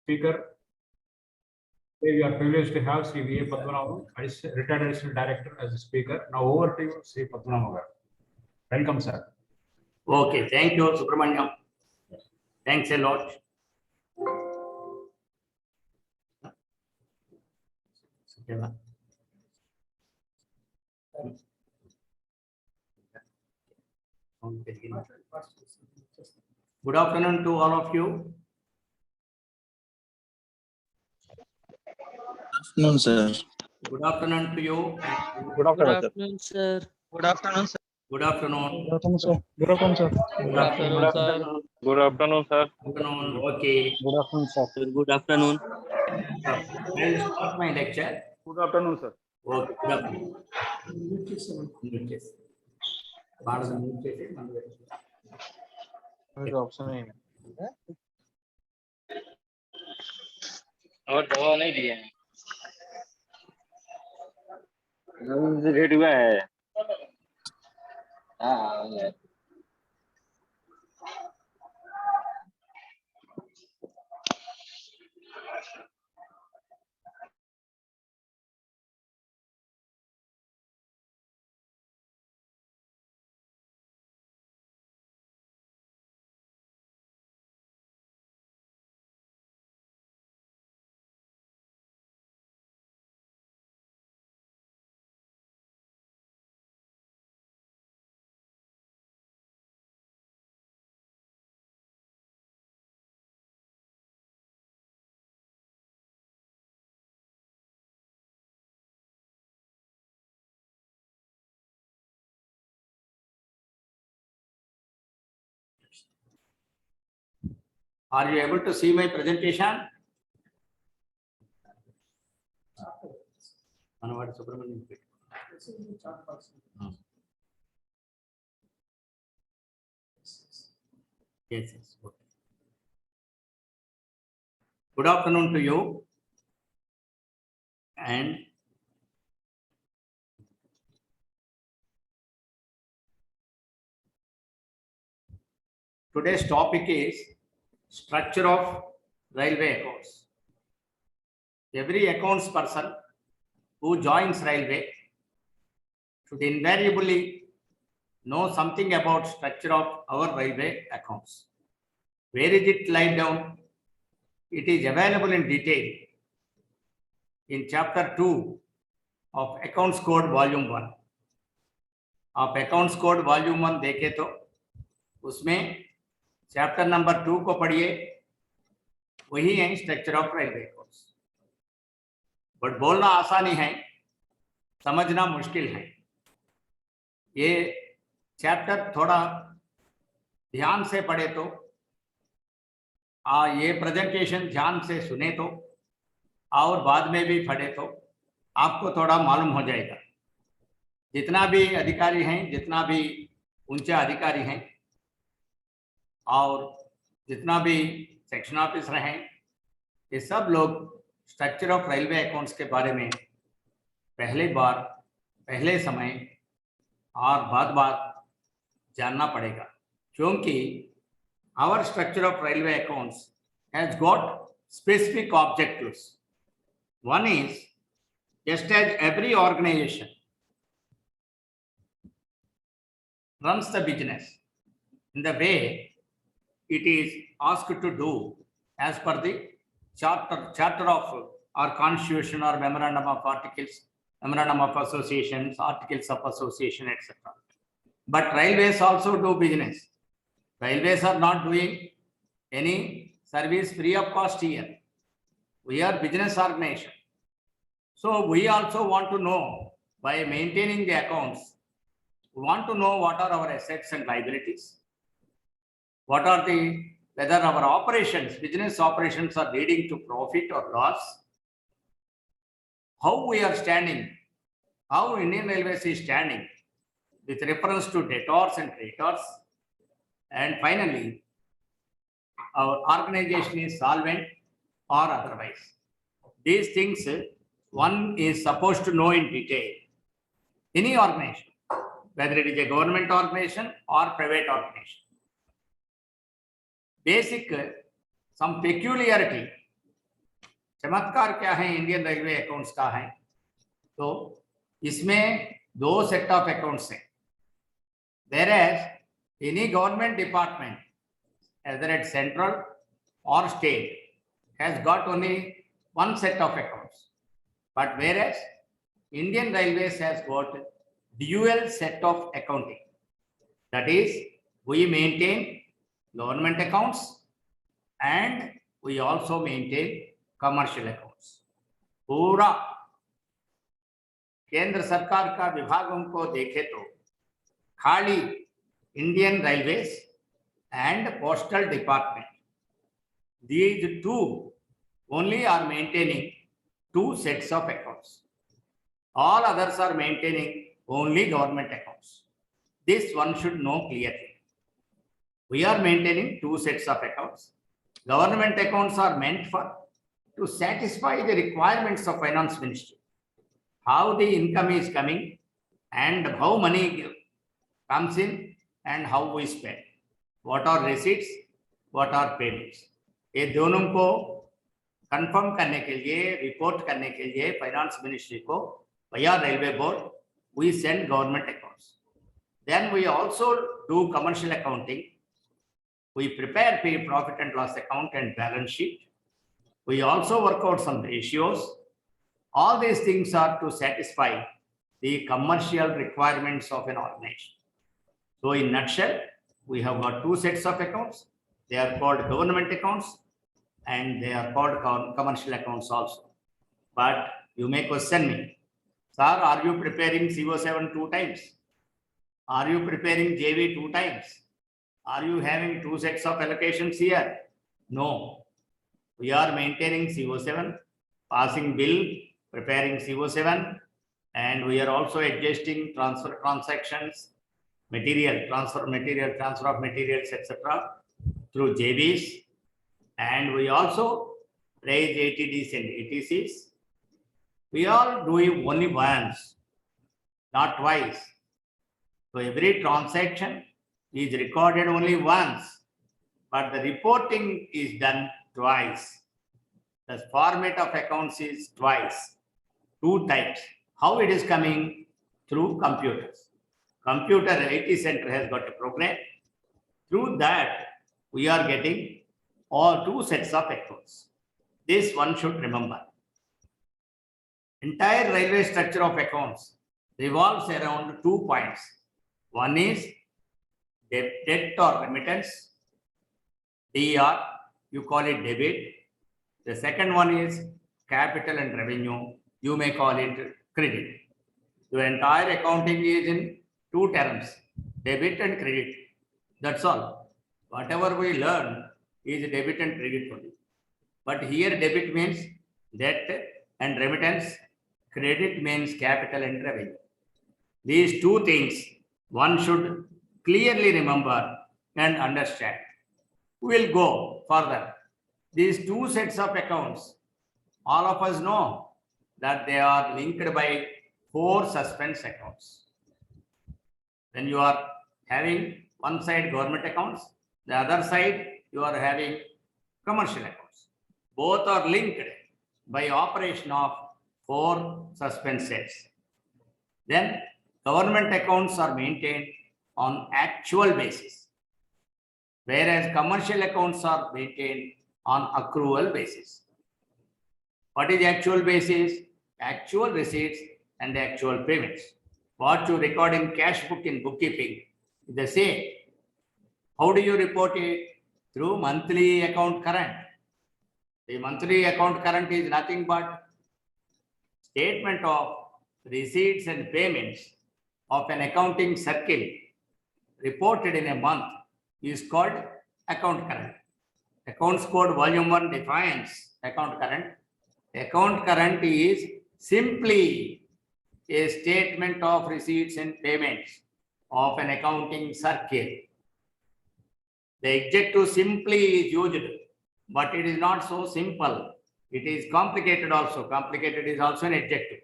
speaker. We are privileged to have Sri V.A. Padmanabhan, retired additional director, as a speaker. Now over to you, Sri Padmanabhan. Welcome, sir. Okay, thank you, Subramaniam. Thanks a lot. Good afternoon to all of you. Afternoon, sir. Good afternoon to you. Good afternoon, sir. Good afternoon, sir. Good afternoon. Good afternoon, sir. Good afternoon, sir. Good afternoon, sir. Good afternoon, sir. Good afternoon. Okay. Good afternoon, sir. Good afternoon. I will start my lecture. Good afternoon, sir. Okay. Good afternoon. Mute చేసి. భారత mute చేసి మనం option है और दवा नहीं दिए हैं रेट हुआ है हाँ Are you able to see my presentation? Anwar Subramanian. Yes, yes. Okay. Good afternoon to you. And today's topic is structure of railway accounts. Every accounts person who joins railway should invariably know something about structure of our railway accounts. Where is it laid down? It is available in detail in chapter 2 of Accounts Code Volume 1. आप Accounts Code Volume 1 देखें तो उसमें chapter number 2 को पढ़िए, वही है structure of railway accounts. But बोलना आसानी है, समझना मुश्किल है. ये चैप्टर थोड़ा ध्यान से पढ़े तो, ये प्रेजेंटेशन ध्यान से सुने तो, और बाद में भी पढ़े तो आपको थोड़ा मालूम हो जाएगा. जितना भी अधिकारी हैं, जितना भी ऊंचा अधिकारी हैं और जितना भी सेक्शन ऑफिसर हैं, ये सब लोग स्ट्रक्चर ऑफ रेलवे अकाउंट्स के बारे में पहले समय और बाद जानना पड़ेगा, क्योंकि our structure of railway accounts has got specific objectives. One is, just as every organization runs the business in the way it is asked to do as per the charter of our constitution or memorandum of articles, memorandum of associations, articles of association, etc. But railways also do business. Railways are not doing any service free of cost here. We are business organization. So we also want to know, by maintaining the accounts, we want to know what are our assets and liabilities. What are whether our operations, business operations are leading to profit or loss. How we are standing, how Indian Railways is standing with reference to debtors and creditors. And finally, our organization is solvent or otherwise. These things one is supposed to know in detail. Any organization, whether it is a government organization or private organization. Basic, some peculiarity चमत्कार क्या है Indian railway accounts का है, तो इसमें दो set of accounts हैं. Whereas any government department, either at central or state, has got only one set of accounts. But whereas Indian Railways has got dual set of accounting. That is, we maintain government accounts and we also maintain commercial accounts. पूरा केंद्र सरकार का विभागों को देखे तो खाली Indian railways and postal department, these two only are maintaining two sets of accounts. All others are maintaining only government accounts. This one should know clearly. We are maintaining two sets of accounts. Government accounts are meant for to satisfy the requirements of finance ministry. How the income is coming and how money comes in and how we spend. What are receipts, what are payments. ये दोनों को confirm करने के लिए, report करने के लिए finance ministry को via railway board we send government accounts. Then we also do commercial accounting. We prepare profit and loss account and balance sheet. We also work out some ratios. All these things are to satisfy the commercial requirements of an organization. So in nutshell, we have got two sets of accounts. They are called government accounts and they are called commercial accounts also. But you may question me, sir, are you preparing CO7 two times? Are you preparing JV two times? Are you having two sets of allocations here? No. We are maintaining CO7, passing bill, preparing CO7, and we are also adjusting transfer transactions, transfer of materials, etc. through JVs. And we also raise ATDs and ATCs. We are doing only once, not twice. So every transaction is recorded only once, but the reporting is done twice. The format of accounts is twice, two types. How it is coming? Through computers. Computer IT center has got a program. Through that, we are getting all two sets of accounts. This one should remember. Entire railway structure of accounts revolves around 2 points. One is debt or remittance, DR, you call it debit. The second one is capital and revenue, you may call it credit. The entire accounting is in two terms, debit and credit. That's all. Whatever we learn is debit and credit only. But here debit means debt and remittance, credit means capital and revenue. These two things one should clearly remember and understand. We will go further. These two sets of accounts, all of us know that they are linked by 4 suspense accounts. When you are having one side government accounts, the other side you are having commercial accounts. Both are linked by operation of 4 suspense sets. Then government accounts are maintained on actual basis, whereas commercial accounts are maintained on accrual basis. What is actual basis? Actual receipts and actual payments. What you record in cash book in bookkeeping is the same. How do you report it? Through monthly account current. The monthly account current is nothing but statement of receipts and payments of an accounting circle reported in a month is called account current. Accounts code volume 1 defines account current. Account current is simply a statement of receipts and payments of an accounting circle. The adjective simply is used, but it is not so simple. It is complicated also. Complicated is also an adjective.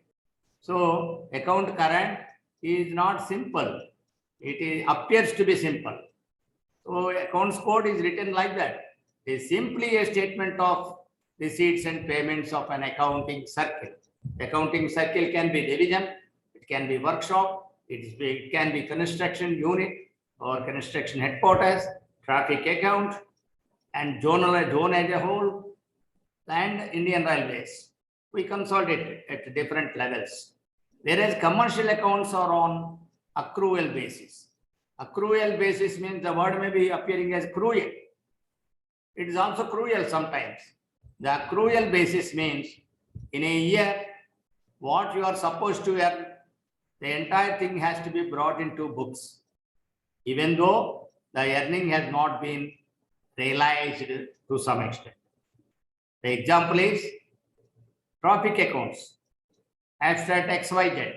So account current is not simple. It appears to be simple. So accounts code is written like that. It is simply a statement of receipts and payments of an accounting circle. Accounting circle can be division, it can be workshop, it can be construction unit or construction headquarters, traffic account, and zone as a whole, and Indian Railways. We consolidate at different levels. Whereas commercial accounts are on accrual basis. Accrual basis means the word may be appearing as cruel. It is also cruel sometimes. The accrual basis means in a year, what you are supposed to earn, the entire thing has to be brought into books, even though the earning has not been realized to some extent. The example is traffic accounts, abstract XYZ,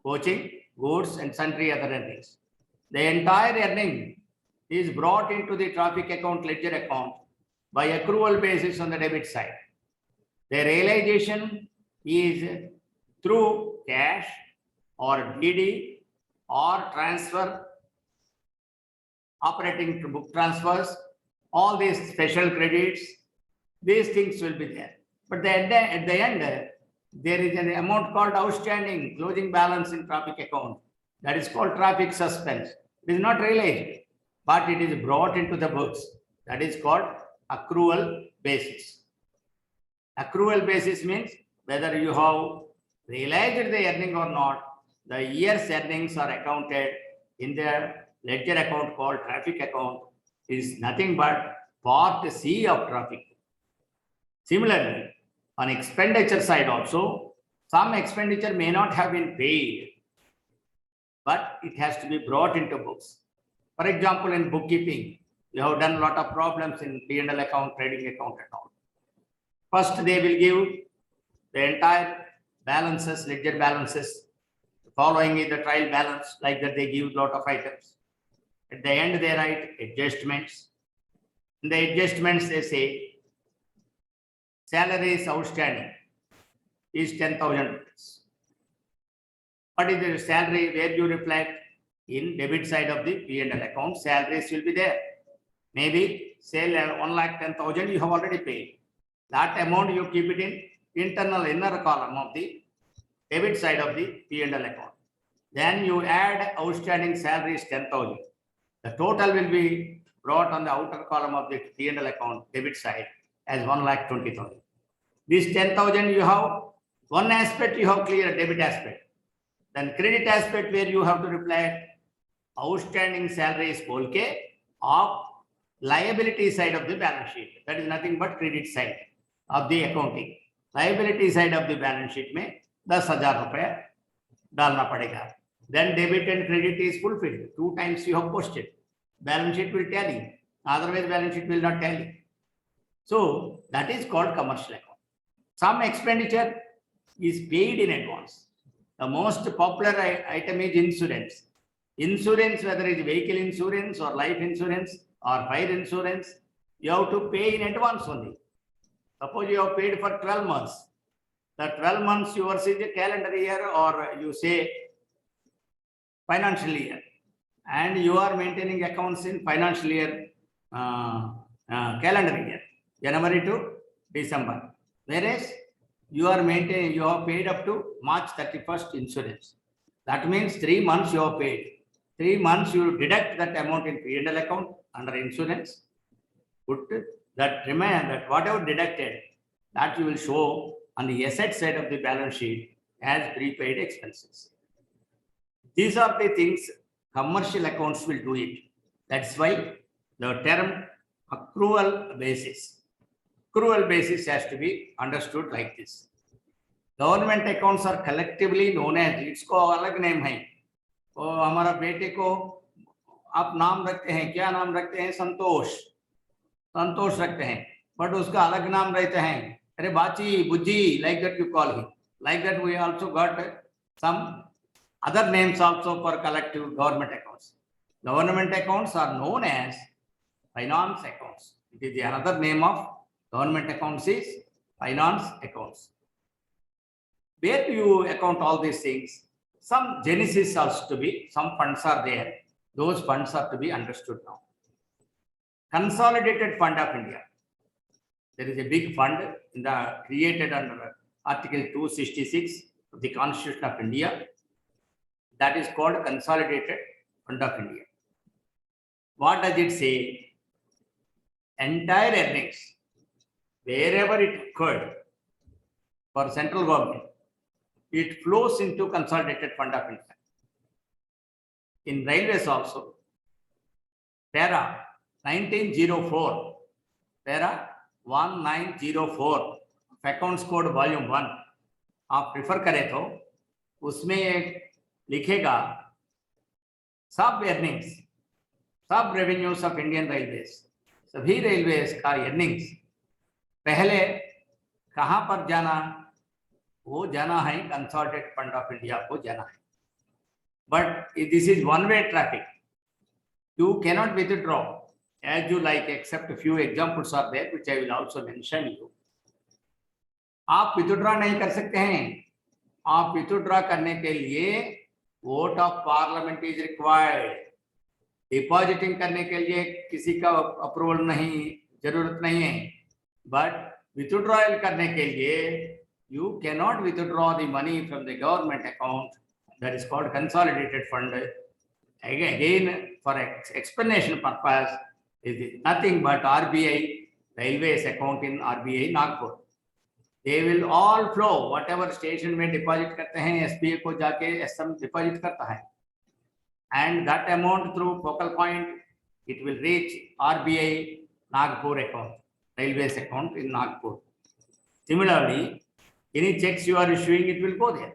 coaching, goods, and sundry other earnings. The entire earning is brought into the traffic account ledger account by accrual basis on the debit side. The realization is through cash or DD or transfer, operating to book transfers, all these special credits, these things will be there. But at the end, there is an amount called outstanding closing balance in traffic account. That is called traffic suspense. It is not realized, but it is brought into the books. That is called accrual basis. Accrual basis means whether you have realized the earning or not, the year's earnings are accounted in the ledger account called traffic account. It is nothing but part C of traffic. Similarly, on expenditure side also, some expenditure may not have been paid, but it has to be brought into books. For example, in bookkeeping, you have done a lot of problems in P&L account, trading account and all. First, they will give the entire balances, ledger balances. Following is the trial balance, like that they give a lot of items. At the end, they write adjustments. In the adjustments, they say, salary is outstanding, is 10,000 rupees. What is the salary where you reflect? In debit side of the P&L account, salaries will be there. Maybe say 1,10,000 you have already paid. That amount you keep it in internal inner column of the debit side of the P&L account. Then you add outstanding salaries 10,000. The total will be brought on the outer column of the P&L account debit side as 1,20,000. This 10,000 you have one aspect, you have clear debit aspect. Then credit aspect where you have to reflect outstanding salaries polke of liability side of the balance sheet. That is nothing but credit side of the accounting. Liability side of the balance sheet में 10,000 रुपया डालना पड़ेगा. Then debit and credit is fulfilled. 2 times you have posted. Balance sheet will tally. Otherwise, balance sheet will not tally. So that is called commercial account. Some expenditure is paid in advance. The most popular item is insurance. Insurance, whether it is vehicle insurance or life insurance or fire insurance, you have to pay in advance only. Suppose you have paid for 12 months. The 12 months yours is a calendar year or you say financial year. And you are maintaining accounts in financial year, calendar year, January to December. Whereas you are maintaining, you have paid up to March 31st insurance. That means 3 months you have paid. 3 months you deduct that amount in P&L account under insurance. Put that remain that whatever deducted, that you will show on the asset side of the balance sheet as prepaid expenses. These are the things commercial accounts will do it. That's why the term accrual basis. Accrual basis has to be understood like this. Government accounts are collectively known as, इसको अलग name है. तो हमारा बेटे को आप नाम रखते हैं, क्या नाम रखते हैं? संतोष. संतोष रखते हैं. But उसका अलग नाम रहते हैं. अरे बाची, बुज्जी, like that you call him. Like that we also got some other names also for collective government accounts. Government accounts are known as finance accounts. It is the another name of government accounts is finance accounts. Where do you account all these things? Some genesis has to be, some funds are there. Those funds are to be understood now. Consolidated Fund of India. there is a big fund in the created under Article 266 of the Constitution of India. That is called Consolidated Fund of India. What does it say? Entire earnings, wherever it occurred for central government, it flows into Consolidated Fund of India. In railways also, para 1904, para 1904 accounts code volume 1 आप prefer करें तो उसमें एक लिखेगा सब earnings, सब revenues of Indian railways, सभी railways का अर्निंग्स पहले कहां पर जाना, वो जाना है कंसोलिडेटेड फंड ऑफ इंडिया को जाना है. But this is one way traffic. You cannot withdraw as you like, except a few examples are there, which I will also mention you. आप विथड्रॉ नहीं कर सकते हैं. आप विथड्रॉ करने के लिए vote of parliament is required. Depositing करने के लिए किसी का अप्रूवल नहीं, जरूरत नहीं है. बट विथड्रॉयल करने के लिए you cannot withdraw the money from the government account. That is called consolidated fund. Again, for explanation purpose, is nothing but RBI Railways account in RBI Nagpur. They will all flow, whatever station में deposit करते हैं, SBA को जाके SM deposit करता है, and that amount through focal point it will reach RBI Nagpur account, Railways account in Nagpur. Similarly, any checks you are issuing, it will go there.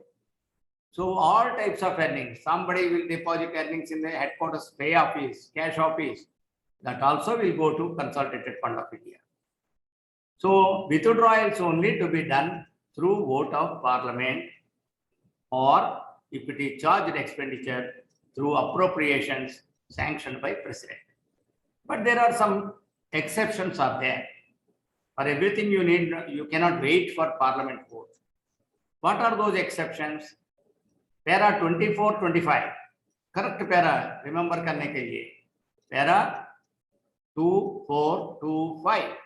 So all types of earnings, somebody will deposit earnings in the headquarters pay office, cash office, that also will go to Consolidated Fund of India. So withdrawals only to be done through vote of Parliament, or if it is charged expenditure through appropriations sanctioned by President. But there are some exceptions are there. For everything you need, you cannot wait for Parliament vote. What are those exceptions? Para 24-25, correct para, remember करने के लिए, para 2425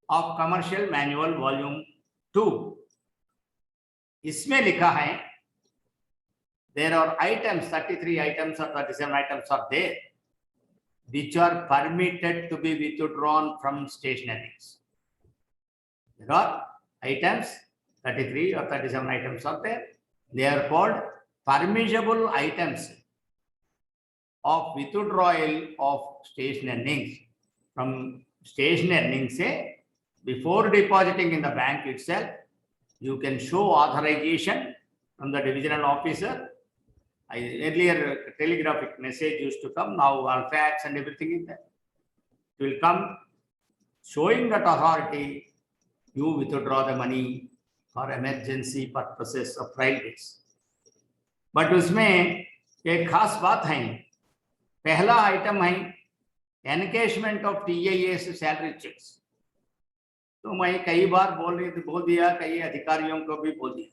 of Commercial Manual Volume 2. इसमें लिखा है, there are items, 33 items or 37 items are there, which are permitted to be withdrawn from station earnings. There are items, 33 or 37 items are there. They are called permissible items of withdrawal of station earnings. From station earnings, say, before depositing in the bank itself, you can show authorization from the divisional officer. Earlier, telegraphic message used to come, now all fax and everything is there. It will come showing that authority, you withdraw the money for emergency purposes of railways. But उसमें एक खास बात है, पहला item है encashment of TIAs salary cheques. तो मैं कई बार बोल दिया, कई अधिकारियों को भी बोल दिया,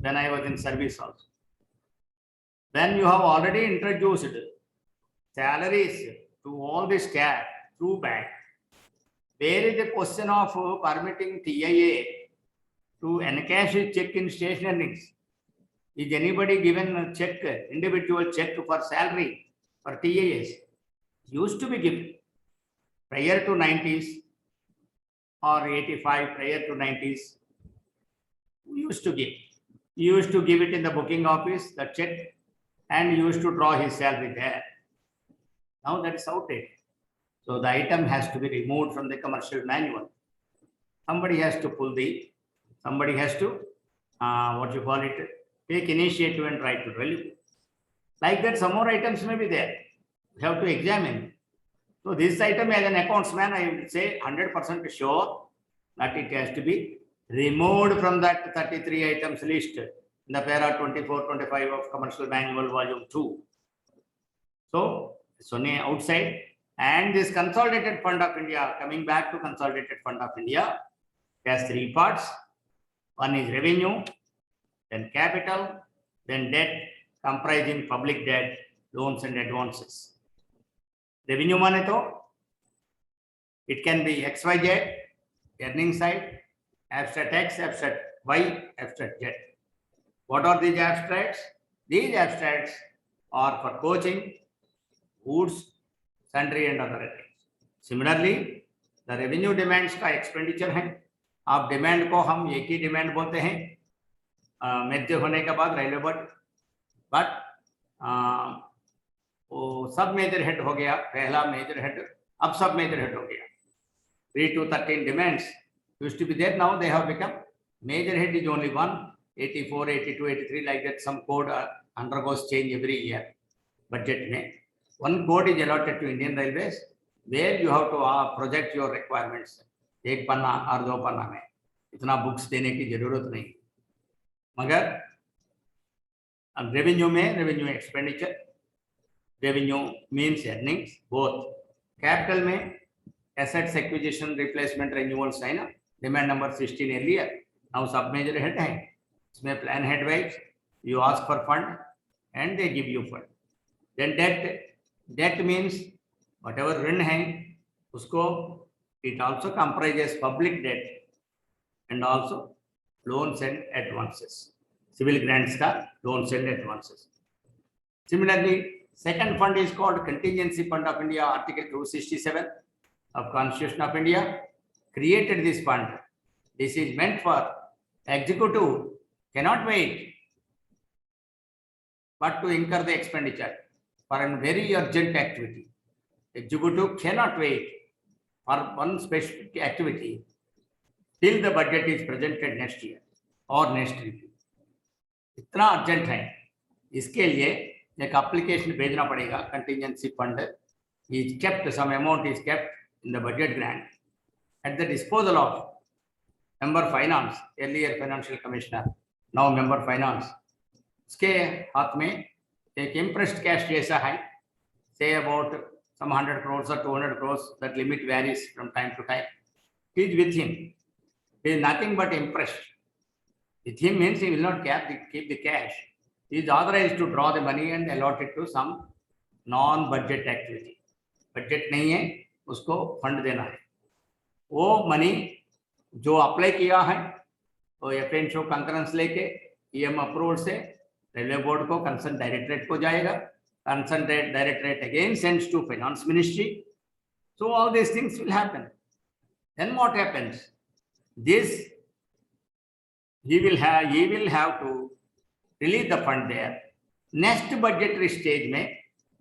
when I was in service also. When you have already introduced salaries to all the staff through bank, there is a question of permitting TIA to encash a check in station earnings. Is anybody given a check, individual check for salary for TIAs? Used to be given prior to 90s or 85, prior to 90s. We used to give. You used to give it in the booking office, the check, and you used to draw his salary there. Now that is outdated. So the item has to be removed from the commercial manual. Somebody has to somebody has to, what you call it, take initiative and try to relieve. Like that, some more items may be there. You have to examine. So this item, as an accountsman, I would say 100% sure that it has to be removed from that 33 items list in the para 24-25 of Commercial Manual Volume 2. So it's only outside. And this Consolidated Fund of India, coming back to Consolidated Fund of India, has three parts. One is revenue, then capital, then debt, comprising public debt, loans and advances. Revenue माने तो it can be XYZ, earning side, abstract X, abstract Y, abstract Z. What are these abstracts? These abstracts are for coaching, goods, sundry and other items. Similarly, the revenue demands का expenditure है. आप demand को हम एक ही demand बोलते हैं major होने के बाद रेलवे बट वो सब मेजर हेड हो गया, पहला मेजर हेड अब सब मेजर हेड हो गया. 3 to 13 demands used to be there, now they have become major head is only one. 84, 82, 83 like that. Some code undergoes change every year. Budget में one code is allotted to Indian Railways where you have to project your requirements. एक पन्ना और 2 पन्ना में इतना books देने की जरूरत नहीं. मगर रेवेन्यू में revenue expenditure, revenue means earnings both. Capital में एसेट्स एक्विजिशन रिप्लेसमेंट रिन्यूअल्स है ना, डिमांड नंबर 16 एर्लियर. नाउ सब मेजर हेड है, इसमें plan head wise you ask for fund and they give you fund. Then debt means whatever ऋण है उसको, it also comprises public debt and also loans and advances. Civil grants ka loans and advances. Similarly, second fund is called Contingency Fund of India. Article 267 of Constitution of India created this fund. This is meant for executive cannot wait but to incur the expenditure for a very urgent activity. Executive cannot wait for one specific activity till the budget is presented next year or next review. इतना urgent है, इसके लिए एक application भेजना पड़ेगा. Contingency fund is kept, some amount is kept in the budget grant at the disposal of member finance, earlier financial commissioner, now member finance. उसके हाथ में एक impressed cash जैसा है, say about some 100 crores or 200 crores, that limit varies from time to time. He is with him. There is nothing but impressed. With him means he will not keep the cash. He is authorized to draw the money and allot it to some non-budget activity. Budget नहीं है, उसको fund देना है. वो money जो apply किया है तो FNSO कंकरेंस लेके EM अप्रूवल से रेलवे बोर्ड को कंसर्न डायरेक्टरेट को जाएगा. Concerned directorate again sends to finance ministry. So all these things will happen. Then what happens? This he will have to release the fund there. Next budgetary stage mein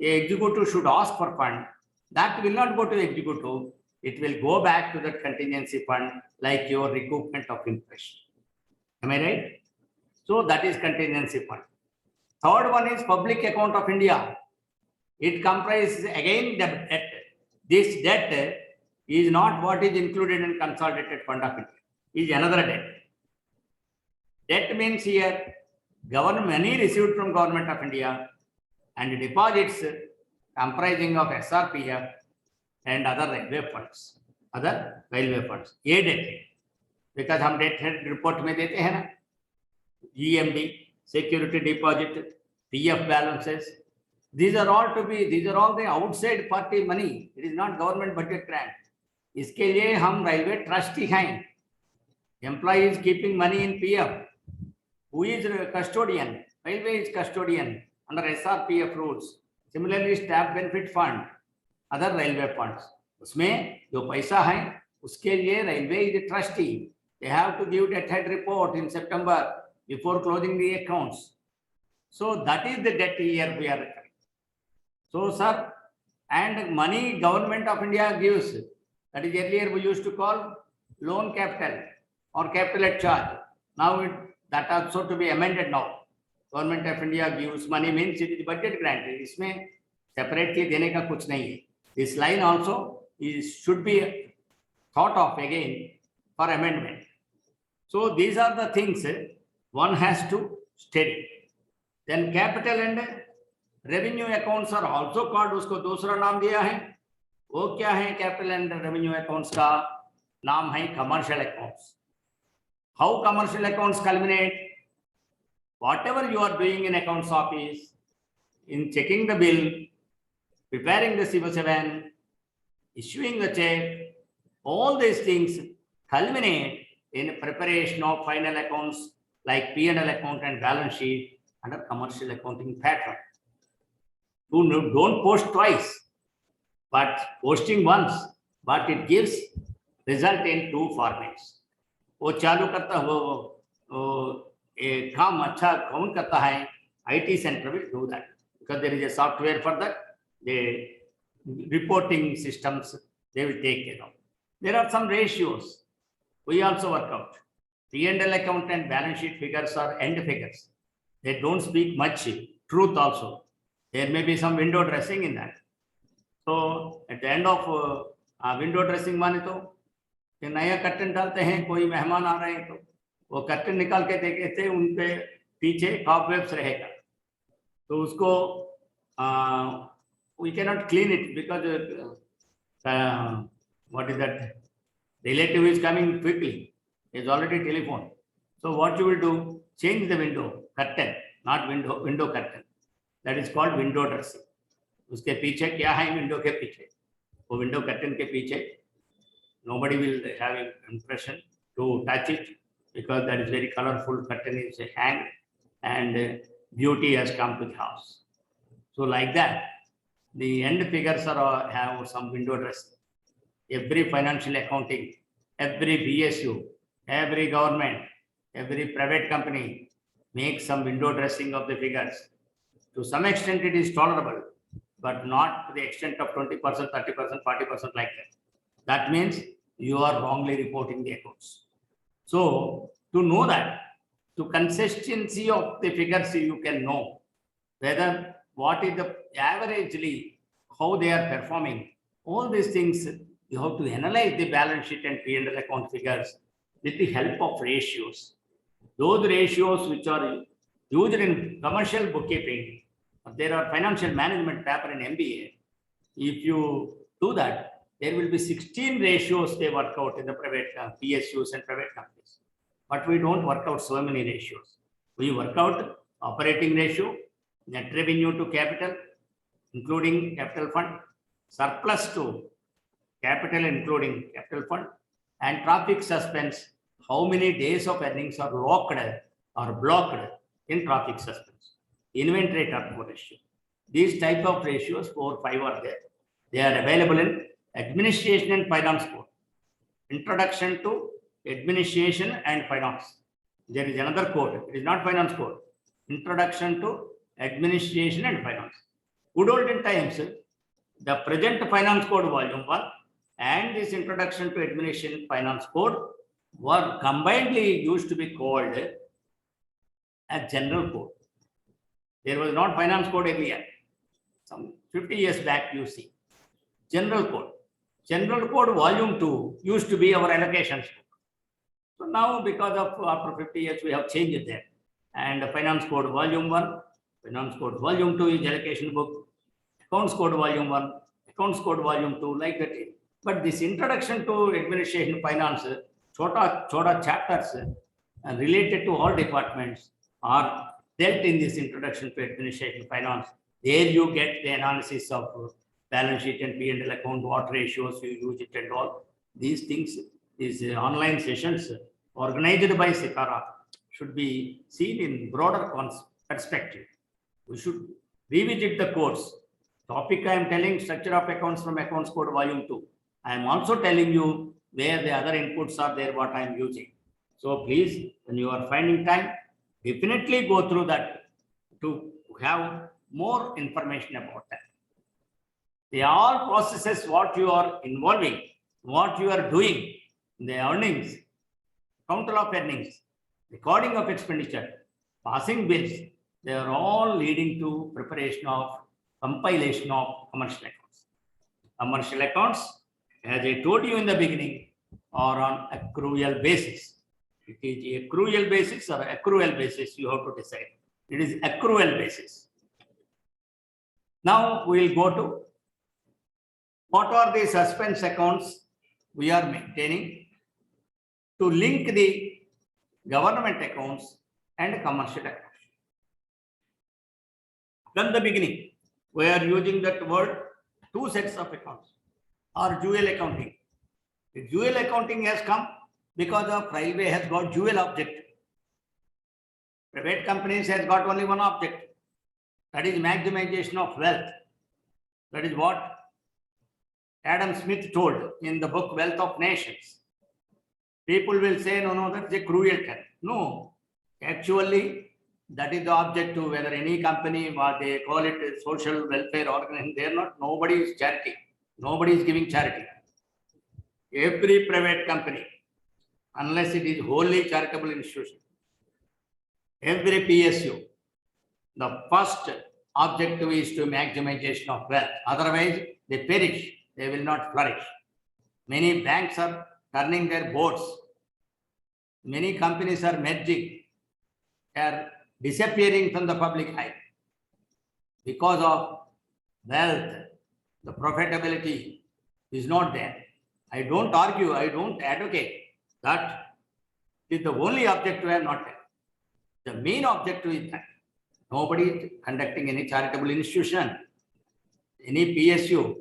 executive should ask for fund. That will not go to executive. It will go back to the contingency fund like your recoupment of interest. Am I right? So that is contingency fund. Third one is public account of India. It comprises again the debt. This debt is not what is included in consolidated fund of India. It is another debt. Debt means here government money received from government of India and deposits comprising of SRPF and other railway funds. Other railway funds. ये debt है. Because हम debt head report में देते हैं ना. GMD, security deposit, PF balances. These are all the outside party money. It is not government budget grant. इसके लिए हम railway trustee हैं. Employee is keeping money in PF. Who is custodian? Railway is custodian under SRPF rules. Similarly, staff benefit fund, other railway funds. उसमें जो पैसा है उसके लिए railway is a trustee. They have to give that head report in September before closing the accounts. So that is the debt here we are reckoning. So sir, and money government of India gives, that is earlier we used to call loan capital or capital at charge. Now that also to be amended now. Government of India gives money means it is budget grant. इसमें separately देने का कुछ नहीं है. This line also should be thought of again for amendment. So these are the things one has to study. Then capital and revenue accounts are also called, उसको दूसरा नाम दिया है. वो क्या है? capital and revenue accounts का नाम है commercial accounts. How commercial accounts culminate? Whatever you are doing in accounts office, in checking the bill, preparing the C7, issuing the check, all these things culminate in preparation of final accounts like P&L account and balance sheet under commercial accounting pattern. Don't post twice, but posting once, but it gives result in two formats. वो चालू करता वो काम अच्छा कौन करता है, IT center will do that because there is a software for that. The reporting systems they will take care of. There are some ratios we also work out. P&L account and balance sheet figures are end figures. They don't speak much truth also. There may be some window dressing in that. So at the end of window dressing माने तो कि नया curtain डालते हैं, कोई मेहमान आ रहे हैं तो वो कर्टन निकाल के देखे थे, उनके पीछे cobwebs रहेगा, तो उसको we cannot clean it because what is that, relative is coming quickly, is already telephone. So what you will do, change the window curtain, not window curtain. That is called window dressing. उसके पीछे क्या है, window के पीछे, वो window curtain के पीछे nobody will have an impression to touch it because that is very colorful curtain is hanged and beauty has come to the house. So like that, the end figures are have some window dressing. Every financial accounting, every PSU, every government, every private company makes some window dressing of the figures. To some extent it is tolerable, but not to the extent of 20%, 30%, 40% like that. That means you are wrongly reporting the accounts. So to know that, to consistency of the figures, you can know whether what is the averagely, how they are performing. All these things, you have to analyze the balance sheet and P&L account figures with the help of ratios. Those ratios which are used in commercial bookkeeping, there are financial management paper in MBA. If you do that, there will be 16 ratios they work out in the private PSUs and private companies. But we don't work out so many ratios. We work out operating ratio, net revenue to capital, including capital fund, surplus to capital, including capital fund, and traffic suspense, how many days of earnings are locked or blocked in traffic suspense. Inventory turnover ratio. These type of ratios, 4 or 5 are there. They are available in Administration and Finance Code. Introduction to Administration and Finance. There is another code. It is not Finance Code. Introduction to Administration and Finance. Good olden times, the present Finance Code Volume 1 and this Introduction to Administration Finance Code were combinedly used to be called a General Code. There was not Finance Code earlier. Some 50 years back, you see. General Code. General Code Volume 2 used to be our allocations book. So now, because of after 50 years, we have changed it there. And the Finance Code Volume 1, Finance Code Volume 2 is allocation book. Accounts Code Volume 1, Accounts Code Volume 2, like that. But this Introduction to Administration Finance, chota chapters related to all departments are dealt in this Introduction to Administration Finance. There you get the analysis of balance sheet and P&L account, what ratios you use it and all. These things, these online sessions organized by Sikara should be seen in broader perspective. We should revisit the codes. Topic I am telling, structure of accounts from Accounts Code Volume 2. I am also telling you where the other inputs are there, what I am using. So please, when you are finding time, definitely go through that to have more information about that. The all processes, what you are involving, what you are doing, the earnings, counter of earnings, recording of expenditure, passing bills, they are all leading to preparation of compilation of commercial accounts. Commercial accounts, as I told you in the beginning, are on accrual basis. It is accrual basis or accrual basis, you have to decide. It is accrual basis. Now we will go to what are the suspense accounts we are maintaining to link the government accounts and commercial accounts. From the beginning, we are using that word, two sets of accounts or dual accounting. The dual accounting has come because of railway has got dual objective. Private companies has got only one object, that is maximization of wealth. That is what Adam Smith told in the book Wealth of Nations. People will say, no, that's a cruel term. No, actually, that is the objective, whether any company, what they call it, social welfare organization, they are not, nobody is charity. Nobody is giving charity. Every private company, unless it is wholly charitable institution, every PSU, the first objective is to maximization of wealth. Otherwise, they perish. They will not flourish. Many banks are turning their boards. Many companies are merging, are disappearing from the public eye because of wealth. The profitability is not there. I don't argue, I don't advocate that it is the only objective I am not there. The main objective is that nobody is conducting any charitable institution, any PSU,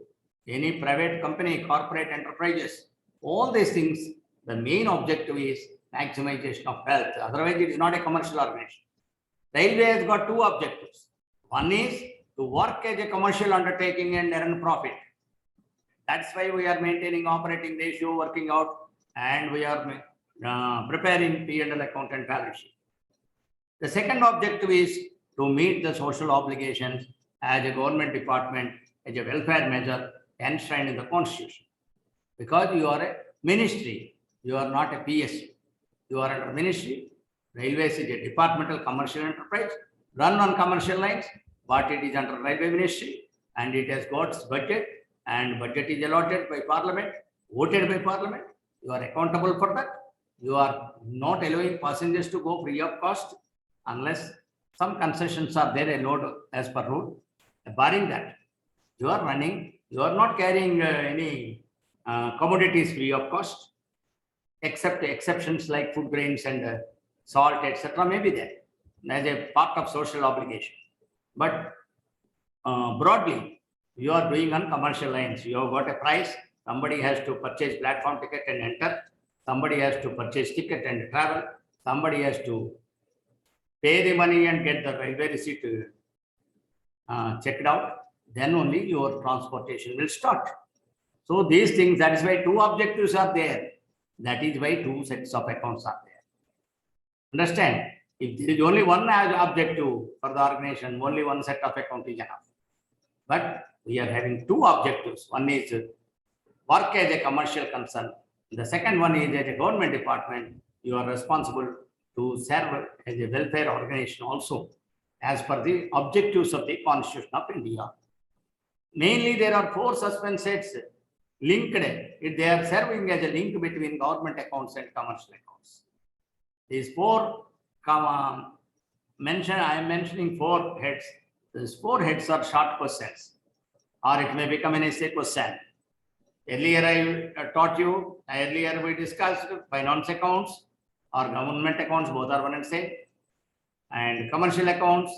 any private company, corporate enterprises, all these things, the main objective is maximization of wealth. Otherwise, it is not a commercial organization. Railway has got two objectives. One is to work as a commercial undertaking and earn profit. That's why we are maintaining operating ratio, working out, and we are preparing P&L account and balance sheet. The second objective is to meet the social obligations as a government department, as a welfare measure enshrined in the Constitution. Because you are a ministry, you are not a PSU. You are under ministry. Railways is a departmental commercial enterprise, run on commercial lines, but it is under railway ministry, and it has got its budget, and budget is allotted by parliament, voted by parliament. You are accountable for that. You are not allowing passengers to go free of cost unless some concessions are there allowed as per rule. Barring that, you are running, you are not carrying any commodities free of cost, except exceptions like food grains and salt, etc. may be there as a part of social obligation. But broadly, you are doing on commercial lines. You have got a price. Somebody has to purchase platform ticket and enter. Somebody has to purchase ticket and travel. Somebody has to pay the money and get the railway receipt checked out. Then only your transportation will start. So these things, that is why two objectives are there. That is why two sets of accounts are there. Understand? If there is only one objective for the organization, only one set of account is enough. But we are having two objectives. One is work as a commercial concern. The second one is as a government department, you are responsible to serve as a welfare organization also, as per the objectives of the Constitution of India. Mainly, there are four suspense sets linked. They are serving as a link between government accounts and commercial accounts. These four I am mentioning four heads. These four heads are short questions, or it may become an essay question. Earlier I taught you, earlier we discussed finance accounts or government accounts, both are one and same. And commercial accounts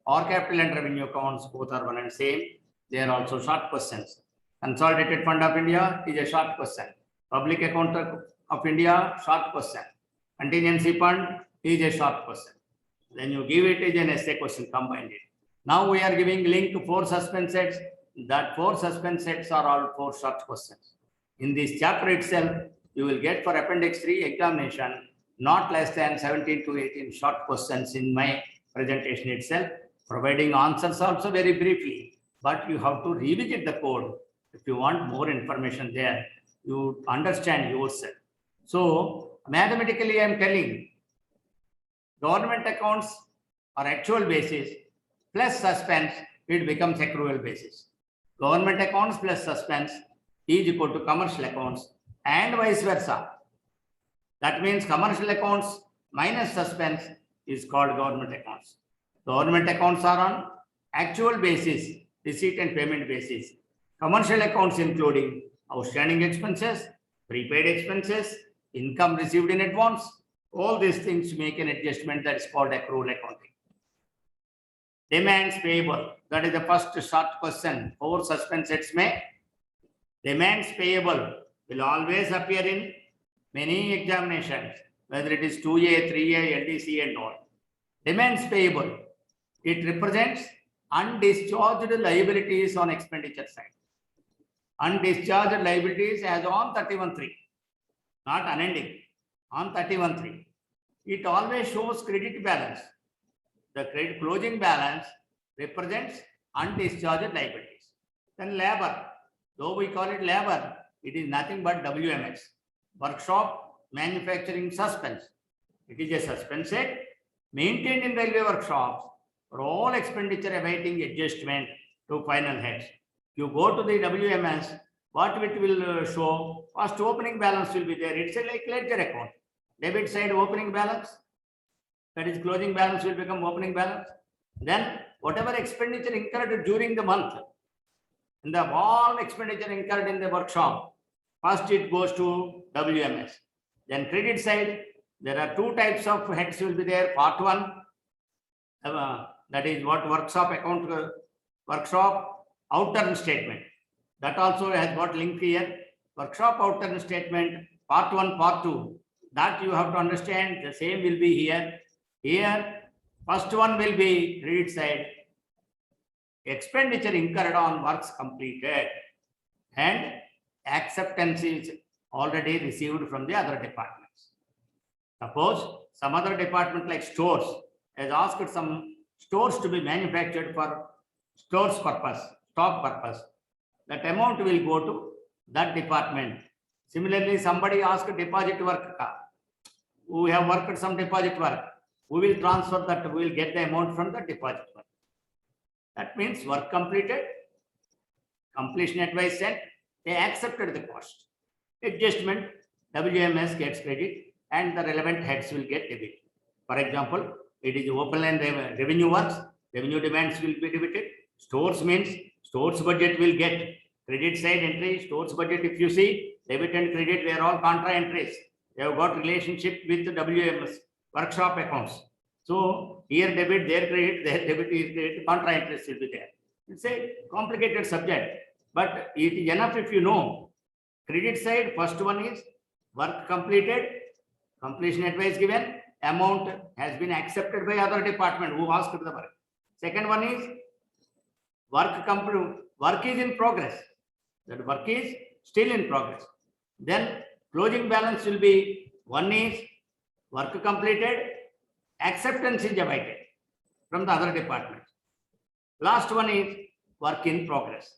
or capital and revenue accounts, both are one and same. They are also short questions. Consolidated Fund of India is a short question. Public Account of India, short question. Contingency Fund is a short question. Then you give it as an essay question, combined it. Now we are giving link to four suspense sets. That four suspense sets are all four short questions. In this chapter itself, you will get for Appendix 3 examination not less than 17 to 18 short questions in my presentation itself, providing answers also very briefly. But you have to revisit the code. If you want more information there, you understand yourself. So mathematically, I am telling government accounts are actual basis plus suspense, it becomes accrual basis. Government accounts plus suspense is equal to commercial accounts and vice versa. That means commercial accounts minus suspense is called government accounts. Government accounts are on actual basis, receipt and payment basis. Commercial accounts including outstanding expenses, prepaid expenses, income received in advance, all these things make an adjustment that is called accrual accounting. Demands payable, that is the first short question. Four suspense sets may. Demands payable will always appear in many examinations, whether it is 2A, 3A, LDC and all. Demands payable, it represents undischarged liabilities on expenditure side. Undischarged liabilities as on 31/3, not unending, on 31/3. It always shows credit balance. The credit closing balance represents undischarged liabilities. Then labor, though we call it labor, it is nothing but WMS, workshop manufacturing suspense. It is a suspense set maintained in railway workshops for all expenditure awaiting adjustment to final heads. You go to the WMS, what it will show? First opening balance will be there. It's a like ledger account. Debit side opening balance, that is closing balance will become opening balance. Then whatever expenditure incurred during the month, and the all expenditure incurred in the workshop, first it goes to WMS. Then credit side, there are two types of heads will be there. Part 1, that is what workshop account, workshop outturn statement. That also has got link here. Workshop outturn statement, part 1, part 2. That you have to understand. The same will be here. Here, first one will be credit side. Expenditure incurred on works completed and acceptance is already received from the other departments. Suppose some other department like stores has asked some stores to be manufactured for stores purpose, stock purpose. That amount will go to that department. Similarly, somebody asked deposit work. We have worked some deposit work. We will transfer that, we will get the amount from the deposit work. That means work completed, completion advice sent, they accepted the cost. Adjustment, WMS gets credit and the relevant heads will get debit. For example, it is open line revenue works, revenue demands will be debited. Stores means stores budget will get credit side entry. Stores budget, if you see, debit and credit, they are all contra entries. They have got relationship with the WMS, workshop accounts. So here debit, there credit, there debit is credit, contra interest will be there. It's a complicated subject, but it is enough if you know. Credit side, first one is work completed, completion advice given, amount has been accepted by other department who asked the work. Second one is work is in progress. That work is still in progress. Then closing balance will be, one is work completed, acceptance is awaited from the other department. Last one is work in progress.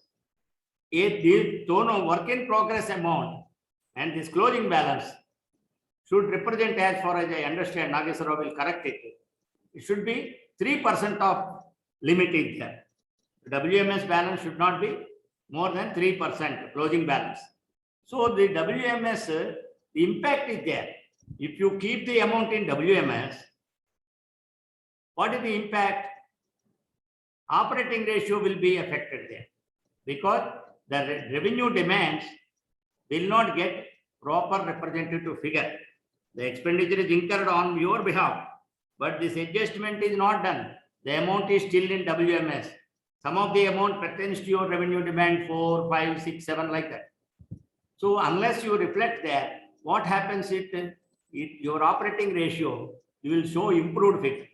This work in progress amount and this closing balance should represent, as far as I understand, Nageswara will correct it. It should be 3% of limit is there. WMS balance should not be more than 3% closing balance. So the WMS, the impact is there. If you keep the amount in WMS, what is the impact? Operating ratio will be affected there because the revenue demands will not get proper representative figure. The expenditure is incurred on your behalf, but this adjustment is not done. The amount is still in WMS. Some of the amount pertains to your revenue demand 4, 5, 6, 7 like that. So unless you reflect that, what happens your operating ratio, you will show improved figure.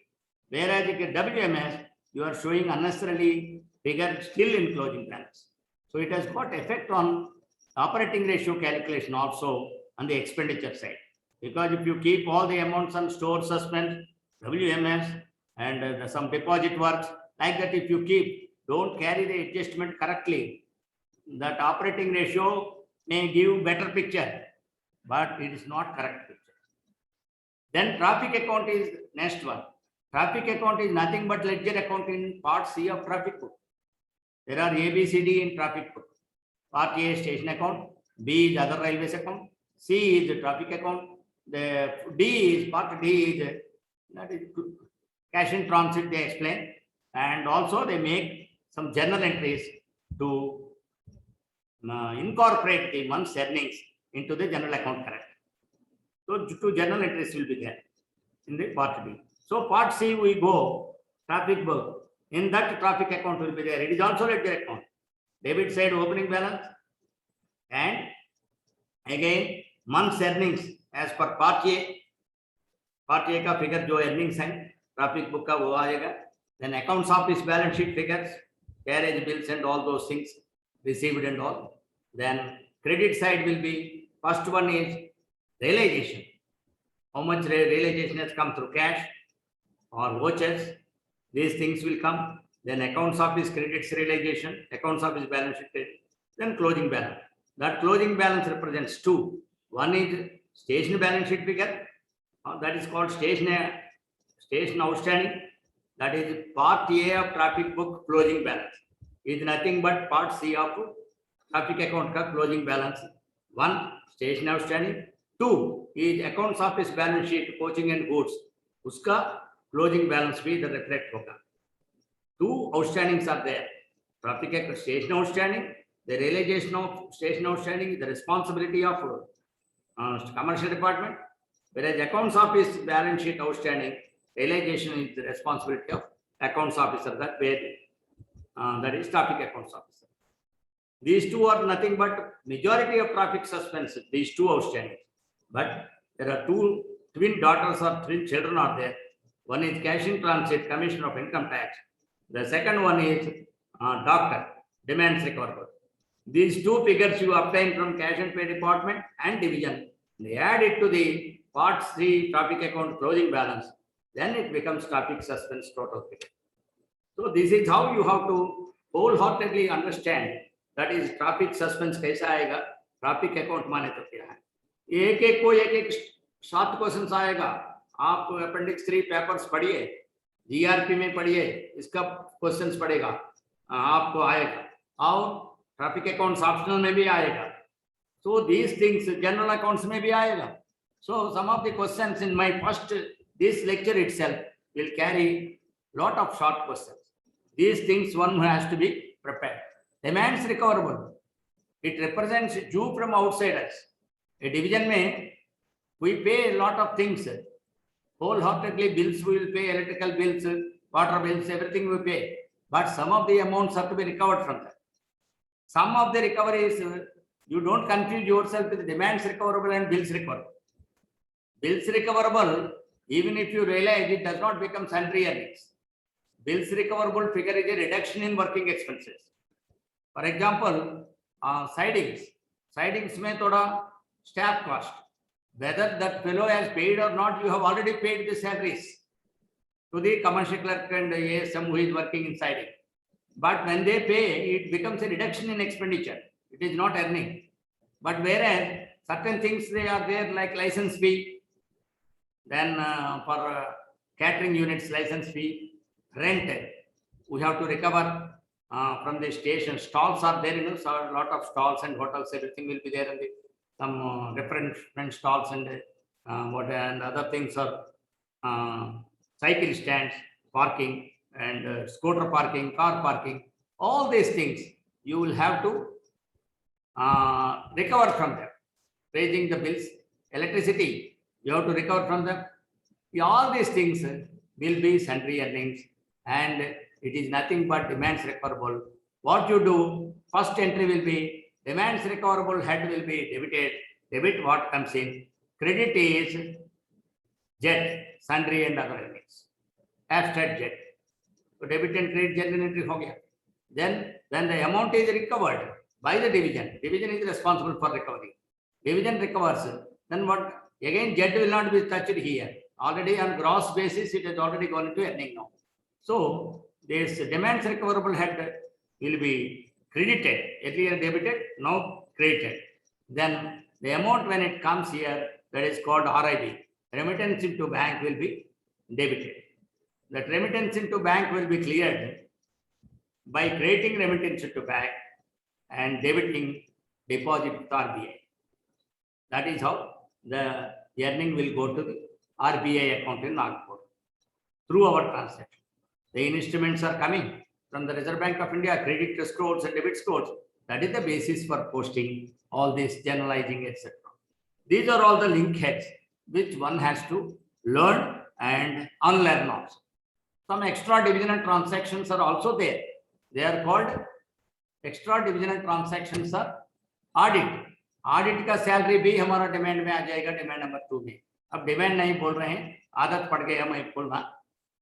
Whereas if WMS, you are showing unnecessarily figure still in closing balance. So it has got effect on operating ratio calculation also on the expenditure side. Because if you keep all the amounts on store suspense, WMS and some deposit works, like that if you keep, don't carry the adjustment correctly, that operating ratio may give better picture, but it is not correct picture. Then traffic account is next one. Traffic account is nothing but ledger account in part C of traffic book. There are A, B, C, D in traffic book. Part A station account, B is other railways account, C is the traffic account, the D is part D is that is cash in transit, they explain, and also they make some journal entries to incorporate the month's earnings into the general account correct. So two journal entries will be there in the part B. So part C we go traffic book. In that traffic account will be there. It is also ledger account. Debit side opening balance and again month's earnings as per part A का figure जो earnings है, traffic book का वो आएगा. Then accounts office balance sheet figures, carriage bills and all those things received and all. Then credit side will be, first one is realization. How much realization has come through cash or vouchers? These things will come. Then accounts office credits realization, accounts office balance sheet credit. Then closing balance. That closing balance represents two. One is station balance sheet figure. That is called station outstanding. That is part A of traffic book closing balance. Is nothing but part C of traffic account ka closing balance. One, station outstanding. Two is accounts office balance sheet, coaching and goods. Uska closing balance bhi the reflect hoga. Two outstandings are there. Traffic account station outstanding, the realization of station outstanding, the responsibility of commercial department. Whereas accounts office balance sheet outstanding, realization is the responsibility of accounts officer, that is traffic accounts officer. These two are nothing but majority of traffic suspense, these two outstanding. But there are two twin daughters or twin children are there. One is cash in transit, commissioner of income tax. The second one is doctor, demands recoverable. These two figures you obtain from cash and pay department and division. They add it to the part C traffic account closing balance. Then it becomes traffic suspense total figure. So this is how you have to wholeheartedly understand. That is traffic suspense कैसा आएगा, traffic account माने तो क्या है. एक 7 questions आएगा. आप appendix 3 papers पढ़िए, जीआरपी में पढ़िए, इसका क्वेश्चंस पढ़ेगा, आपको आएगा. और ट्रैफिक अकाउंट्स ऑप्शनल में भी आएगा. So these things general accounts में भी आएगा. So some of the questions in my first this lecture itself will carry lot of short questions. These things one has to be prepared. Demands recoverable. It represents due from outsiders. A division में we pay a lot of things. Wholeheartedly bills we will pay, electrical bills, water bills, everything we pay. But some of the amounts have to be recovered from that. Some of the recoveries, you don't confuse yourself with demands recoverable and bills recoverable. Bills recoverable, even if you realize it does not become sundry earnings. Bills recoverable figure is a reduction in working expenses. For example, sidings. Sidings में थोड़ा staff cost. Whether that fellow has paid or not, you have already paid the salaries to the commercial clerk and ASM who is working in siding. But when they pay, it becomes a reduction in expenditure. It is not earning. But whereas certain things they are there like license fee, then for catering units license fee, rent, we have to recover from the station. Stalls are there, so a lot of stalls and hotels, everything will be there, and some refreshment stalls and and other things are cycle stands, parking and scooter parking, car parking. All these things you will have to recover from them. Raising the bills, electricity, you have to recover from them. All these things will be sundry earnings, and it is nothing but demands recoverable. What you do, first entry will be demands recoverable, head will be debited. Debit what comes in. Credit is jet, sundry and other earnings. Abstract jet. So debit and credit general entry ho gaya. Then when the amount is recovered by the division, division is responsible for recovery. Division recovers. Then what? Again, jet will not be touched here. Already on gross basis, it has already gone into earning now. So this demands recoverable head will be credited, earlier debited, now credited. Then the amount when it comes here, that is called RIB. Remittance into bank will be debited. That remittance into bank will be cleared by creating remittance into bank and debiting deposit to RBI. That is how the earning will go to the RBI account in Nagpur through our transaction. The instruments are coming from the Reserve Bank of India, credit scores and debit scores. That is the basis for posting all this, generalizing, etc. These are all the link heads which one has to learn and unlearn also. Some extra divisional transactions are also there. They are called extra divisional transactions are audit. Audit का salary भी हमारा demand में आ जाएगा, demand number 2 में। अब demand नहीं बोल रहे हैं, आदत पड़ गया मैं बोलना,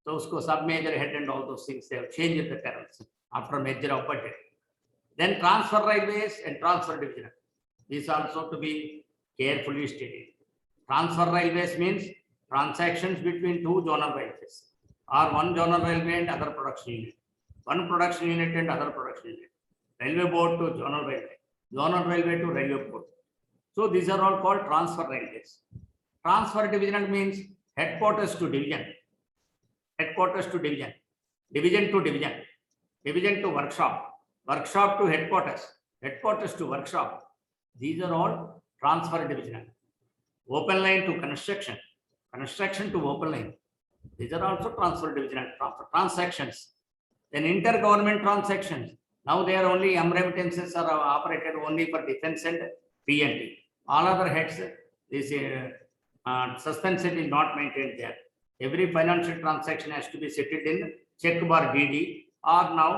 तो उसको सब major head and all those things they have changed the currency after major of budget. Then transfer railways and transfer division. These also to be carefully studied. Transfer railways means transactions between two zonal railways or one zonal railway and other production unit, one production unit and other production unit, railway board to zonal railway to railway board. So these are all called transfer railways. Transfer division means headquarters to division, headquarters to division, division to division, division to workshop, workshop to headquarters, headquarters to workshop. These are all transfer division. Open line to construction, construction to open line. These are also transfer division transactions. Then intergovernment transactions. Now they are only remittances are operated only for defense and P&T. All other heads, this suspense is not maintained there. Every financial transaction has to be settled in check bar DD or now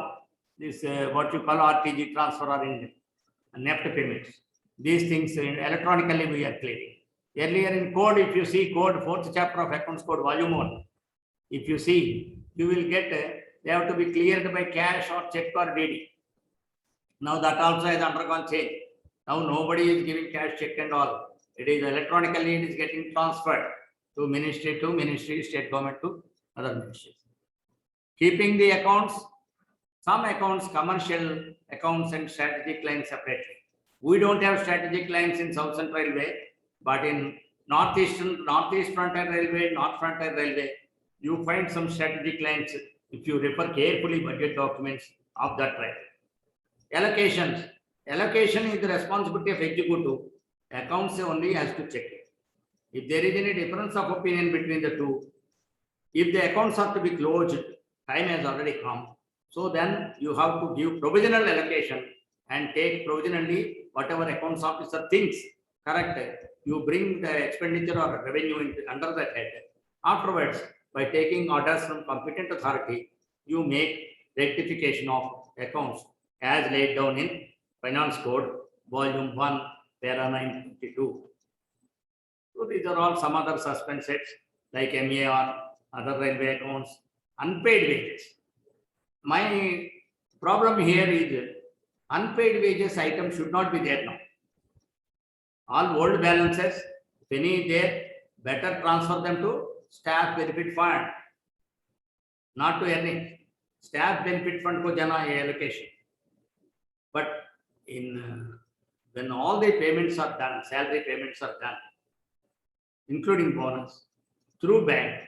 this what you call RTG transfer or in NEFT payments. These things electronically we are clearing. Earlier in code, if you see code, 4th chapter of accounts code volume 1, if you see, you will get they have to be cleared by cash or check or DD. Now that also has undergone change. Now nobody is giving cash check and all. It is electronically, it is getting transferred to ministry, state government to other ministries. Keeping the accounts, some accounts, commercial accounts and strategic lines separately. We don't have strategic lines in South Central Railway, but in Northeast Frontier Railway, North Frontier Railway, you find some strategic lines if you refer carefully budget documents of that railway. Allocations. Allocation is the responsibility of executive. Accounts only has to check it. If there is any difference of opinion between the two, if the accounts are to be closed, time has already come. So then you have to give provisional allocation and take provisionally whatever accounts officer thinks correct. You bring the expenditure or revenue under that head. Afterwards, by taking orders from competent authority, you make rectification of accounts as laid down in Finance Code, Volume 1, Para 952. So these are all some other suspense sets like MAR, other railway accounts, unpaid wages. My problem here is unpaid wages item should not be there now. All old balances, if any is there, better transfer them to staff benefit fund, not to earning. Staff benefit fund ko jana allocation. But in when all the payments are done, salary payments are done, including bonus, through bank,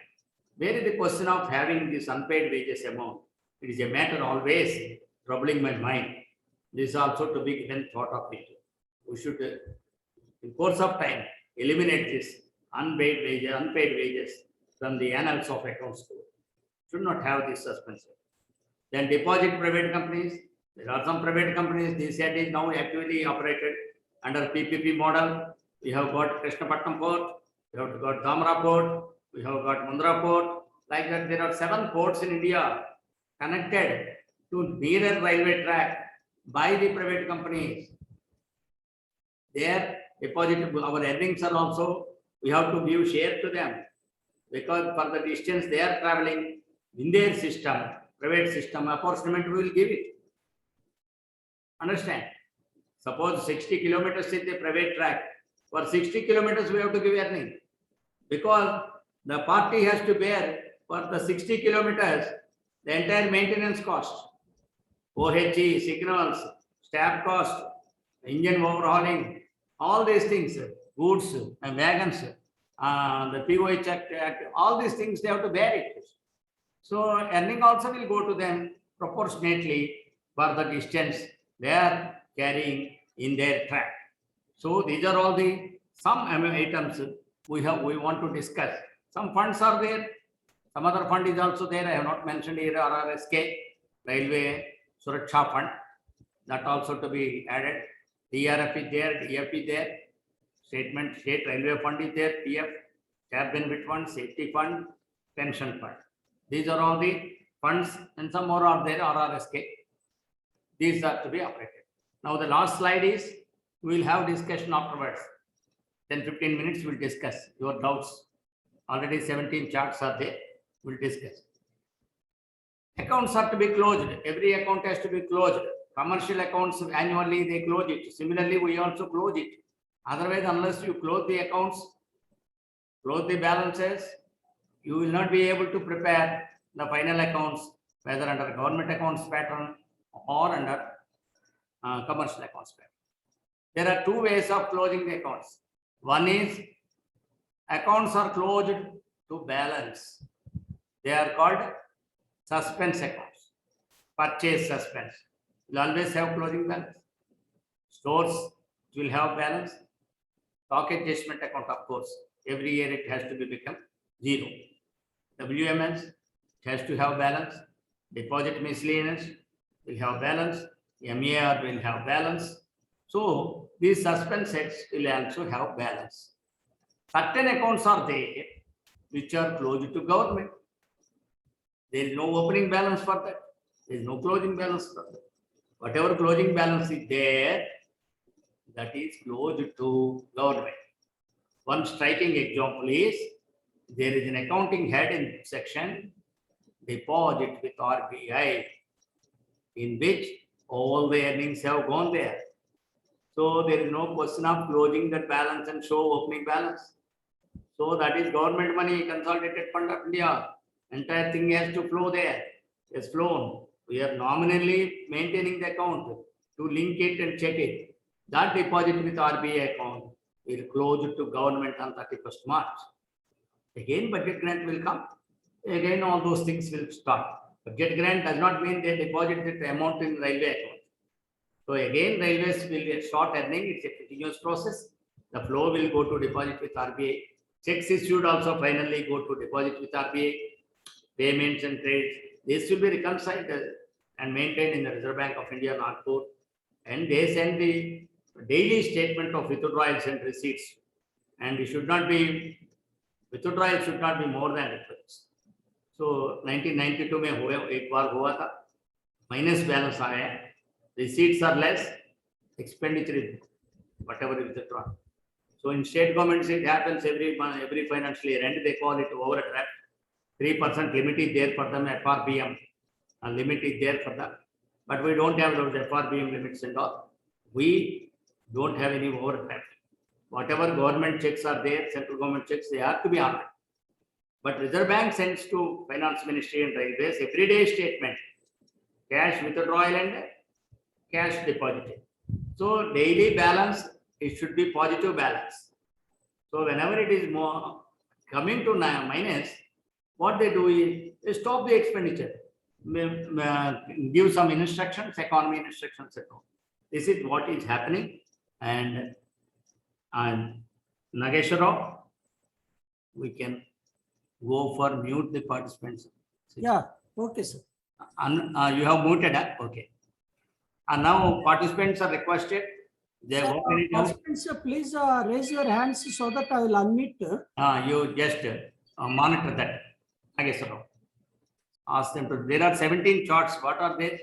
where is the question of having this unpaid wages amount? It is a matter always troubling my mind. This is also to be given thought of it. We should, in course of time, eliminate this unpaid wages from the annals of accounts code. Should not have this suspense. Then deposit private companies. There are some private companies. This set is now actively operated under PPP model. We have got Krishnapatnam Port. We have got Dhamra Port. We have got Mundra Port. Like that, there are 7 ports in India connected to nearer railway track by the private companies. Their deposit, our earnings are also, we have to give share to them because for the distance they are traveling in their system, private system, apportionment we will give it. Understand? Suppose 60 kilometers is the private track. For 60 kilometers we have to give earning because the party has to bear for the 60 kilometers the entire maintenance cost, OHE, signals, staff cost, engine overhauling, all these things, goods and wagons, the POH Act, all these things they have to bear it. So earning also will go to them proportionately for the distance they are carrying in their track. So these are all the some items we want to discuss. Some funds are there. Some other fund is also there. I have not mentioned here RRSK, Railway Suraksha Fund. That also to be added. DRF is there, DF is there. State Railway Fund is there, PF, Staff Benefit Fund, Safety Fund, Pension Fund. These are all the funds and some more are there, RRSK. These are to be operated. Now the last slide is We will have discussion afterwards. 10-15 minutes we'll discuss your doubts. Already 17 charts are there. We'll discuss. Accounts are to be closed. Every account has to be closed. Commercial accounts annually they close it. Similarly, we also close it. Otherwise, unless you close the accounts, close the balances, you will not be able to prepare the final accounts, whether under government accounts pattern or under commercial accounts pattern. There are two ways of closing the accounts. One is accounts are closed to balance. They are called suspense accounts. Purchase suspense. You will always have closing balance. Stores will have balance. Stock adjustment account, of course, every year it has to be become zero. WMS it has to have balance. Deposit miscellaneous will have balance. MER will have balance. So these suspense sets will also have balance. Certain accounts are there which are closed to government. There is no opening balance for that. There is no closing balance for that. Whatever closing balance is there, that is closed to government. One striking example is there is an accounting head in section deposit with RBI, in which all the earnings have gone there. So there is no question of closing that balance and show opening balance. So that is government money, Consolidated Fund of India. Entire thing has to flow there. It's flown. We are nominally maintaining the account to link it and check it. That deposit with RBI account will close to government on 31st March. Again, budget grant will come. Again, all those things will start. Budget grant does not mean they deposit the amount in railway account. So again, railways will start earning. It's a continuous process. The flow will go to deposit with RBI. Checks issued also finally go to deposit with RBI. Payments and trades, this will be reconciled and maintained in the Reserve Bank of India, Nagpur. And they send the daily statement of withdrawals and receipts. And it should not be, withdrawal should not be more than returns. So 1992 में एक बार हुआ था, minus balance आया, receipts are less, expenditure is whatever is withdrawn. So in state governments it happens every month, every financial year, and they call it overdraft. 3% limit is there for them, FRBM limit is there for them, but we don't have those FRBM limits and all. We don't have any overdraft. Whatever government checks are there, central government checks, they have to be honored. But Reserve Bank sends to Finance Ministry and Railways everyday statement, cash withdrawal and cash deposited. So daily balance, it should be positive balance. So whenever it is more coming to minus, what they do is they stop the expenditure, give some instructions, economy instructions, etc. This is what is happening. And Nageshwara, we can go for mute the participants. Yeah, okay, sir. You have muted, okay. And now participants are requested. They Sir, want any doubt? participants, please raise your hands so that I will unmute. You just monitor that. Nageshwara. Ask them to. There are 17 charts. What are they?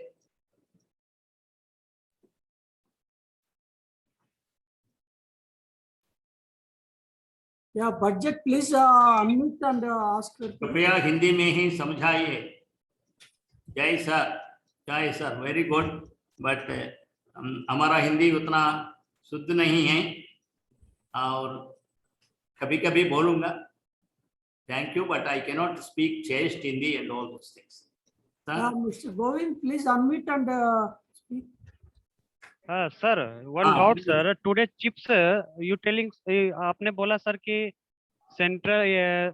Yeah, budget, please unmute and ask. कृपया हिंदी में ही समझाइए. जय sir, very good. But हमारा हिंदी उतना शुद्ध नहीं है और कभी कभी बोलूंगा. Thank you, but I cannot speak chaste Hindi and all those things. Mr. Govind, please unmute and speak. Sir, one doubt, sir. Today chips, you telling, आपने बोला सर कि सेंट्रल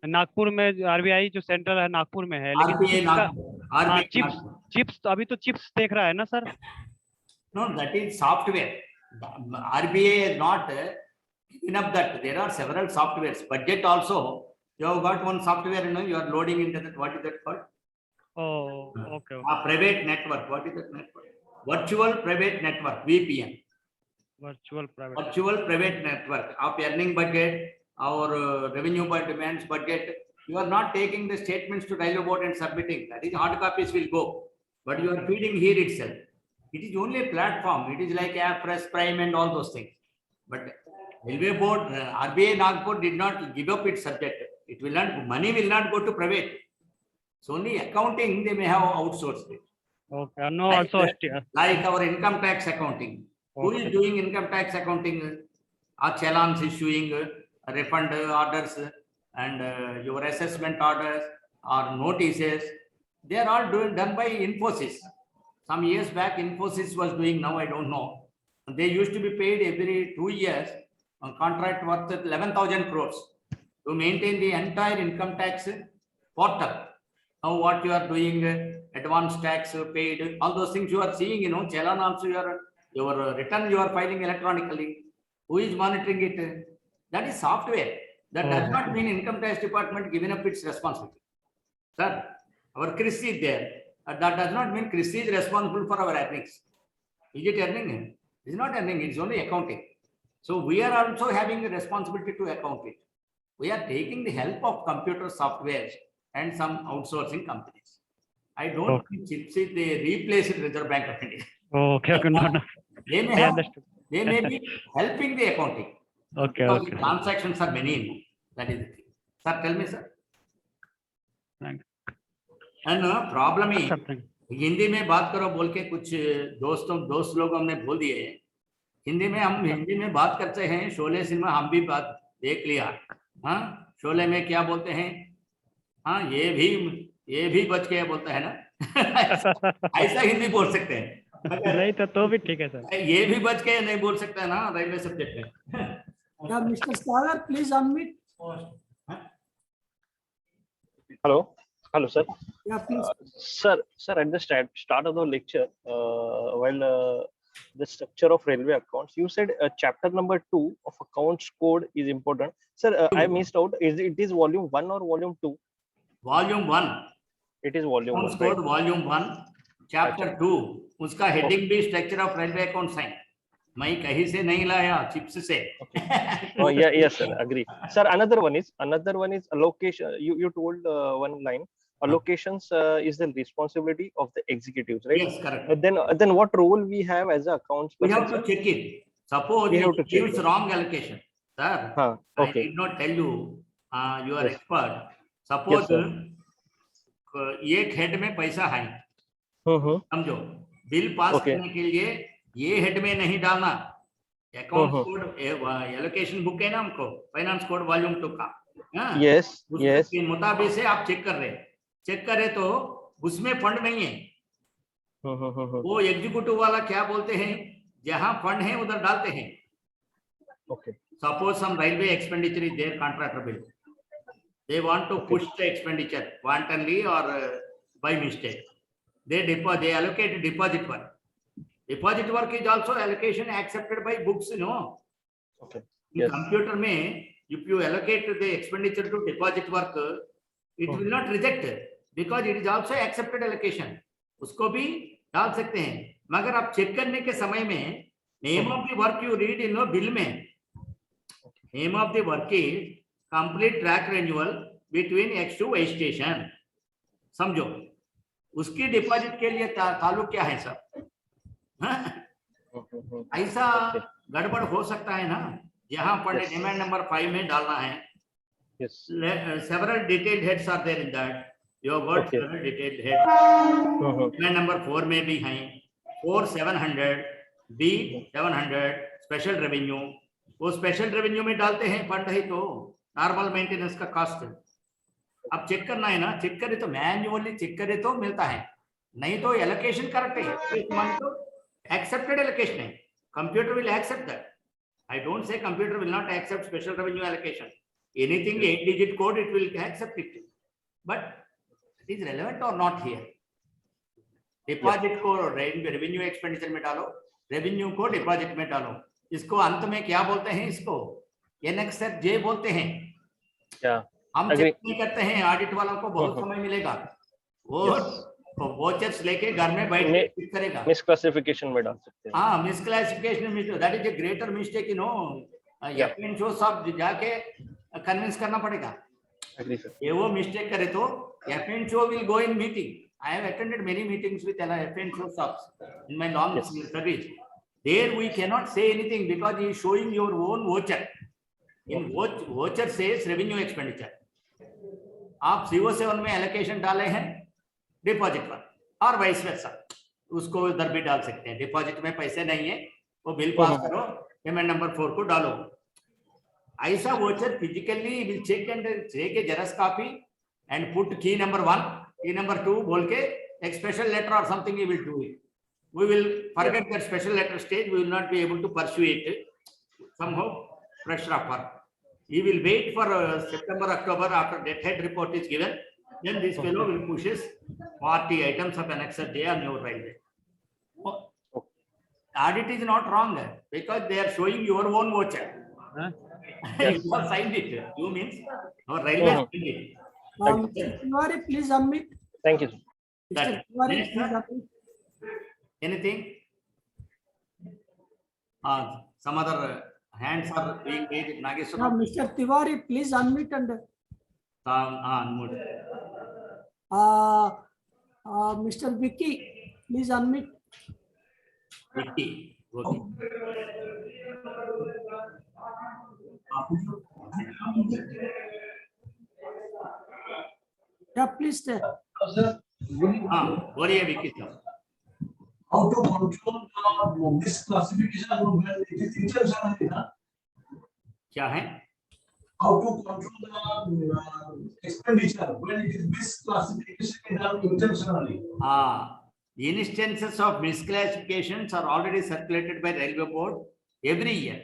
नागपुर में आरबीआई जो सेंट्रल है नागपुर में है, लेकिन चिप्स अभी तो चिप्स देख रहा है ना sir? No, that is software. RBI is not given up that. There are several softwares. Budget also. You have got one software, you know, you are loading into that. What is that called? Oh, okay. A private network. What is that network? Virtual private network, VPN. Virtual private network of earning budget or revenue by demands budget. You are not taking the statements to railway board and submitting. That is hard copies will go, but you are feeding here itself. It is only a platform. It is like Air Press Prime and all those things. But Railway Board, RBI Nagpur did not give up its subject. It will not, money will not go to private. So only accounting they may have outsourced it. Okay. No, Like also Like our income tax accounting. Who is Okay. doing income tax accounting? Our challans issuing, refund orders, and your assessment orders or notices. They are all done by Infosys. Some years back, Infosys was doing. Now I don't know. They used to be paid every 2 years on contract worth 11,000 crores to maintain the entire income tax portal. Now what you are doing, advance tax paid, all those things you are seeing, challan also your return you are filing electronically. Who is monitoring it? That is software. That does not mean income tax department giving up its responsibility. Sir, our Chris is there. That does not mean Chris is responsible for our earnings. Is it earning? It is not earning. It's only accounting. So we are also having a responsibility to account it. We are taking the help of computer software and some outsourcing companies. I don't think Chipsy, they replace it Reserve Bank of India. Okay. Okay. No, no. They may I have, understood. they may be helping the accounting. Okay. Because Okay. the transactions are many. That is the thing. Sir, tell me, sir. Thanks. And problem is Something. Hindi में बात करो बोल के कुछ दोस्त लोग हमने बोल दिए। हिंदी में हम हिंदी में बात करते हैं। शोले सिनेमा हम भी बात देख लिया। हाँ, शोले में क्या बोलते हैं? हाँ, ये भी बच गया बोलता है ना। ऐसा हिंदी बोल सकते हैं। नहीं तो भी ठीक है सर। ये भी बच के नहीं बोल सकता है ना रेलवे सब्जेक्ट में। Yeah, Mr. Sagar, please unmute. Hello. Hello, sir. Yeah, please. Sir, at the start of the lecture, the structure of railway accounts, you said chapter number 2 of accounts code is important. Sir, I missed out. It is volume 1 or volume 2? Volume 1. It is volume 1. Accounts code volume 1, chapter 2. उसका heading भी structure of railway accounts है. मैं कहीं से नहीं लाया, chips से. Oh, yeah, yes, sir. Agree. Sir, another one is allocation. You told one line. Allocations is the responsibility of the executives, right? Yes, correct. Then what role we have as a accounts We person? have to check it. Suppose We have to it check gives it. wrong allocation. Sir, Okay. I did not tell you, you are Yes. expert. Suppose Yes, sir. एक head में पैसा है, Mm-hmm. समझो, bill pass Okay. करने के लिए ये head में नहीं डालना. अकाउंट कोड एलोकेशन बुक है ना हमको, फाइनेंस कोड वॉल्यूम 2 का. हाँ? Yes. Yes. उसके मुताबिक से आप चेक कर रहे हैं. चेक करे तो उसमें फंड नहीं है. Mm-hmm. वो एग्जीक्यूटिव वाला क्या बोलते हैं, जहां फंड है उधर डालते हैं. Okay. Suppose some railway expenditure is their contractor bill. They want to push the expenditure wantonly or by mistake. They allocate deposit work. Deposit work is also allocation accepted by books, Okay. In Yes. computer में, if you allocate the expenditure to deposit work, it will not reject because it is also accepted allocation. उसको भी डाल सकते हैं. मगर आप check करने के समय में name of the work you read in bill में, name of the work is complete track renewal between X to Y station. समझो, उसकी डिपॉजिट के लिए ताल्लुक क्या है सर? ऐसा गड़बड़ हो सकता है ना, जहां पर Yes. डिमांड नंबर 5 में डालना है. Yes. Several detailed heads are there in that. Your word Okay. several detailed heads. Mm-hmm. Demand number 4 में भी हैं. 4700 B 700 स्पेशल रेवेन्यू. वो स्पेशल रेवेन्यू में डालते हैं फंड है तो नॉर्मल मेंटेनेंस का कॉस्ट. अब चेक करना है ना, चेक करे तो मैन्युअली चेक करे तो मिलता है, नहीं तो एलोकेशन करेक्ट है. इस मान तो एक्सेप्टेड एलोकेशन है. Computer will accept that. I don't say computer will not accept special revenue allocation. Anything 8 digit code it will accept it, but it is relevant और नॉट हियर. डिपॉजिट को revenue expenditure में डालो, revenue को deposit में डालो. इसको अंत में क्या बोलते हैं, इसको NXFJ बोलते हैं. Yeah. हम Agree. चेक नहीं करते हैं, ऑडिट वालों को बहुत समय मिलेगा. वो वोचर्स लेके घर में बैठ के चेक करेगा. Misclassification में डाल सकते हैं. हाँ, misclassification, that is a greater mistake, एफएनओ सब जाके कन्विंस करना पड़ेगा. Agree, sir. ये वो मिस्टेक करे तो FNO will go in meeting. I have attended many meetings with FNO shops in my long Yes. service. There we cannot say anything because he is showing your own voucher. In voucher says revenue expenditure. आप CO7 में allocation डाले हैं deposit पर और vice versa, उसको इधर भी डाल सकते हैं. डिपॉजिट में पैसे नहीं है, वो बिल पास करो, पेमेंट नंबर 4 को डालो. ऐसा voucher physically will check and take a xerox copy and put key number 1, key number 2 बोल के एक स्पेशल लेटर और something he will do it. We will forget that special letter stage. We will not be able to pursue it. Somehow pressure upper. He will wait for September, October after debt head report is given. Then this fellow will push his 40 items of annexer J on your railway. Audit is not wrong because they are showing your own voucher. You have signed it. You means our railway signed it. Mr. Tiwari, please unmute. Thank you. Mr. That- Tiwari, Yes, please sir. unmute. Anything? Some other hands are being raised. Now, Nageswara. Mr. Tiwari, please unmute and Unmute. Mr. Vicky, please unmute. Vicky. Okay. Yeah, please stay. बोलिए Vicky sir. How to control the misclassification when it is intentionally, na? क्या है? How to control the expenditure when it is misclassification done intentionally? Instances of misclassifications are already circulated by Railway Board every year.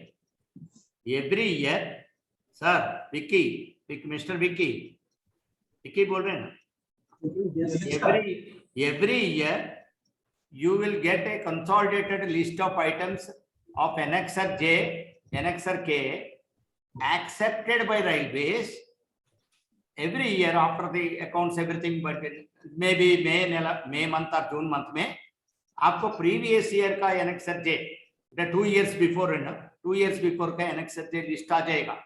Every year, sir, Vicky, Mr. Vicky बोल रहे हैं ना? Every year, you will get a consolidated list of items of Annexer J, Annexer K, accepted by Railways every year after the accounts, everything, but maybe May month or June month में आपको previous year का Annexer J, the 2 years before का Annexer J list आ जाएगा.